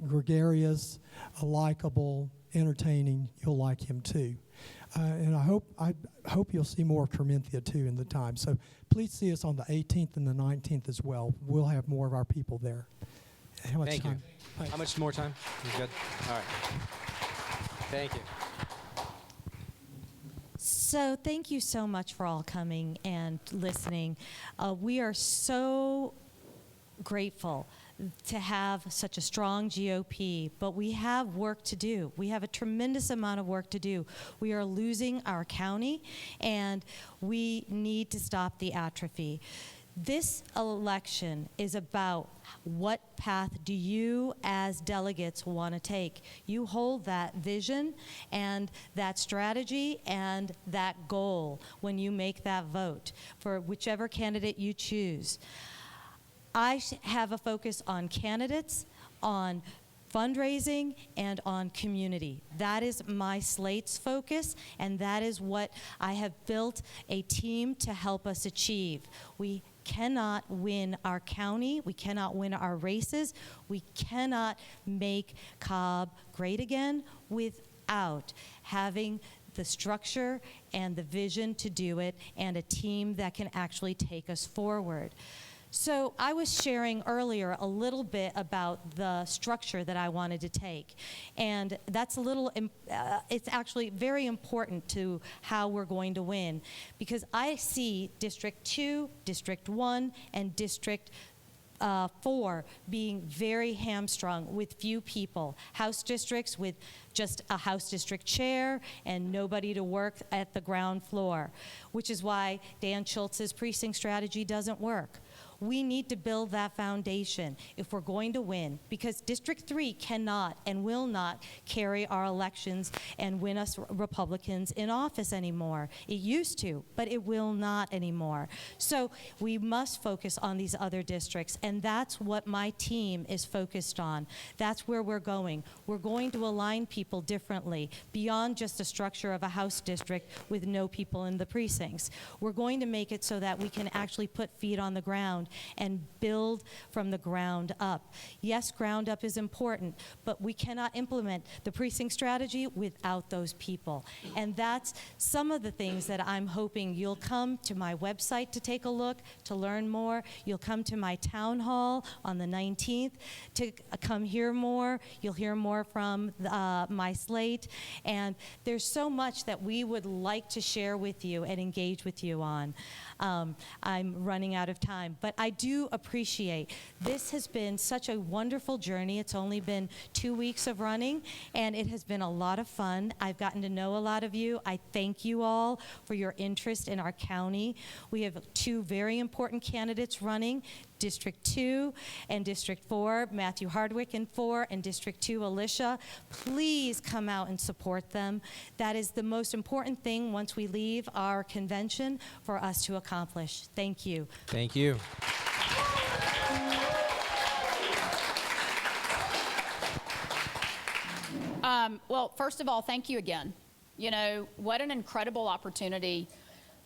gregarious, likable, entertaining. You'll like him too. And I hope you'll see more of Corinthia too in the time. So please see us on the 18th and the 19th as well. We'll have more of our people there. How much Thank time? you. How much more time? You good? All right. Thank you. So thank you so much for all coming and listening. We are so grateful to have such a strong GOP, but we have work to do. We have a tremendous amount of work to do. We are losing our county, and we need to stop the atrophy. This election is about what path do you as delegates want to take. You hold that vision and that strategy and that goal when you make that vote for whichever candidate you choose. I have a focus on candidates, on fundraising, and on community. That is my slate's focus, and that is what I have built a team to help us achieve. We cannot win our county, we cannot win our races, we cannot make Cobb great again without having the structure and the vision to do it, and a team that can actually take us forward. So I was sharing earlier a little bit about the structure that I wanted to take, and that's it's actually very important to how we're going to win, because I see District 2, District 1, and District 4 being very hamstrung with few people. House districts with just a House district chair and nobody to work at the ground floor, which is why Dan Schultz's precinct strategy doesn't work. We need to build that foundation if we're going to win, because District 3 cannot and will not carry our elections and win us Republicans in office anymore. It used to, but it will not anymore. So we must focus on these other districts, and that's what my team is focused on. That's where we're going. We're going to align people differently beyond just a structure of a House district with no people in the precincts. We're going to make it so that we can actually put feet on the ground and build from the ground up. Yes, ground up is important, but we cannot implement the precinct strategy without those people. And that's some of the things that I'm hoping you'll come to my website to take a look, to learn more. You'll come to my town hall on the 19th to come hear more. You'll hear more from my slate. And there's so much that we would like to share with you and engage with you on. I'm running out of time, but I do appreciate this has been such a wonderful journey. It's only been 2 weeks of running, and it has been a lot of fun. I've gotten to know a lot of you. I thank you all for your interest in our county. We have 2 very important candidates running. District 2 and District 4, Matthew Hardwick in 4, and District 2, Alicia. Please come out and support them. That is the most important thing once we leave our convention for us to accomplish. Thank you. Thank you. Well, first of all, thank you again. You know, what an incredible opportunity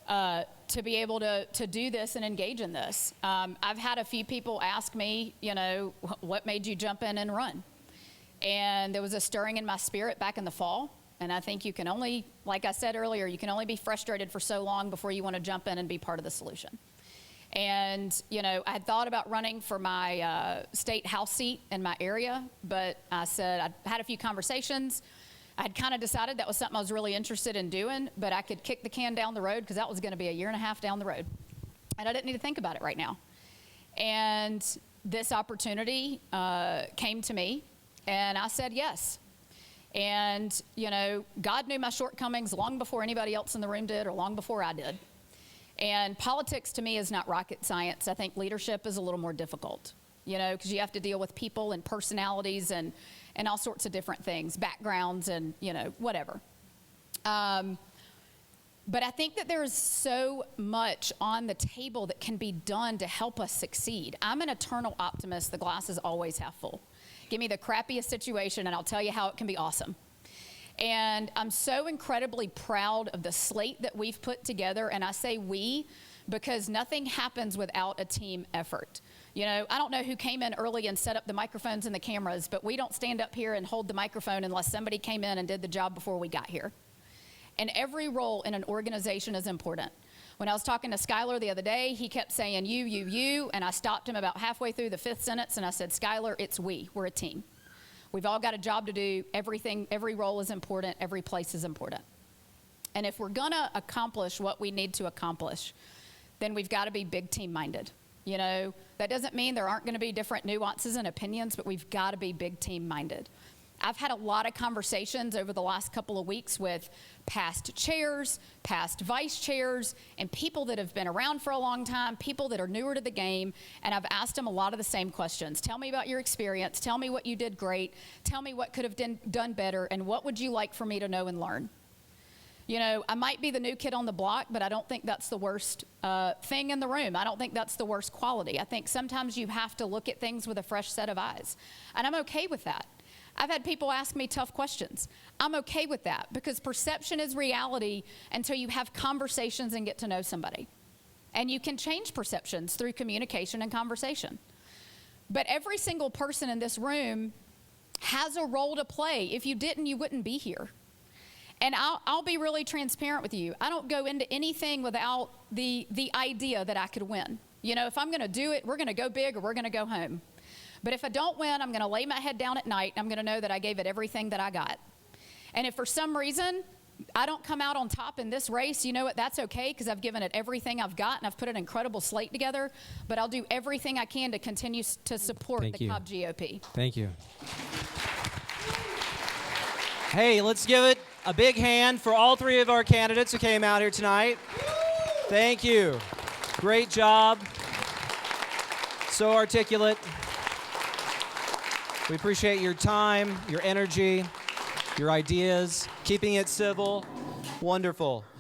to be able to do this and engage in this. I've had a few people ask me, you know, what made you jump in and run? And there was a stirring in my spirit back in the fall. And I think you can only, like I said earlier, you can only be frustrated for so long before you want to jump in and be part of the solution. And, you know, I had thought about running for my state house seat in my area, but I said, I had a few conversations. I had kind of decided that was something I was really interested in doing, but I could kick the can down the road because that was going to be a year and a half down the road. And I didn't need to think about it right now. And this opportunity came to me, and I said yes. And, you know, God knew my shortcomings long before anybody else in the room did or long before I did. And politics to me is not rocket science. I think leadership is a little more difficult, you know, because you have to deal with people and personalities and all sorts of different things, backgrounds and, you know, whatever. But I think that there is so much on the table that can be done to help us succeed. I'm an eternal optimist. The glass is always half full. Give me the crappiest situation and I'll tell you how it can be awesome. And I'm so incredibly proud of the slate that we've put together. And I say we because nothing happens without a team effort. You know, I don't know who came in early and set up the microphones and the cameras, but we don't stand up here and hold the microphone unless somebody came in and did the job before we got here. And every role in an organization is important. When I was talking to Skylar the other day, he kept saying you, and I stopped him about halfway through the 5th sentence and I said, Skylar, it's we. We're a team. We've all got a job to do. Every role is important. Every place is important. And if we're going to accomplish what we need to accomplish, then we've got to be big team minded. You know, that doesn't mean there aren't going to be different nuances and opinions, but we've got to be big team minded. I've had a lot of conversations over the last couple of weeks with past chairs, past vice chairs, and people that have been around for a long time, people that are newer to the game, and I've asked them a lot of the same questions. Tell me about your experience. Tell me what you did great. Tell me what could have done better, and what would you like for me to know and learn? You know, I might be the new kid on the block, but I don't think that's the worst thing in the room. I don't think that's the worst quality. I think sometimes you have to look at things with a fresh set of eyes, and I'm okay with that. I've had people ask me tough questions. I'm okay with that because perception is reality until you have conversations and get to know somebody. And you can change perceptions through communication and conversation. But every single person in this room has a role to play. If you didn't, you wouldn't be here. And I'll be really transparent with you. I don't go into anything without the idea that I could win. You know, if I'm going to do it, we're going to go big or we're going to go home. But if I don't win, I'm going to lay my head down at night. I'm going to know that I gave it everything that I got. And if for some reason I don't come out on top in this race, you know what? That's okay because I've given it everything I've got and I've put an incredible slate together. But I'll do everything I can to continue to support the Cobb GOP. Thank you. Hey, let's give it a big hand for all 3 of our candidates who came out here tonight. Thank you. Great job. So articulate. We appreciate your time, your energy, your ideas, keeping it civil. Wonderful.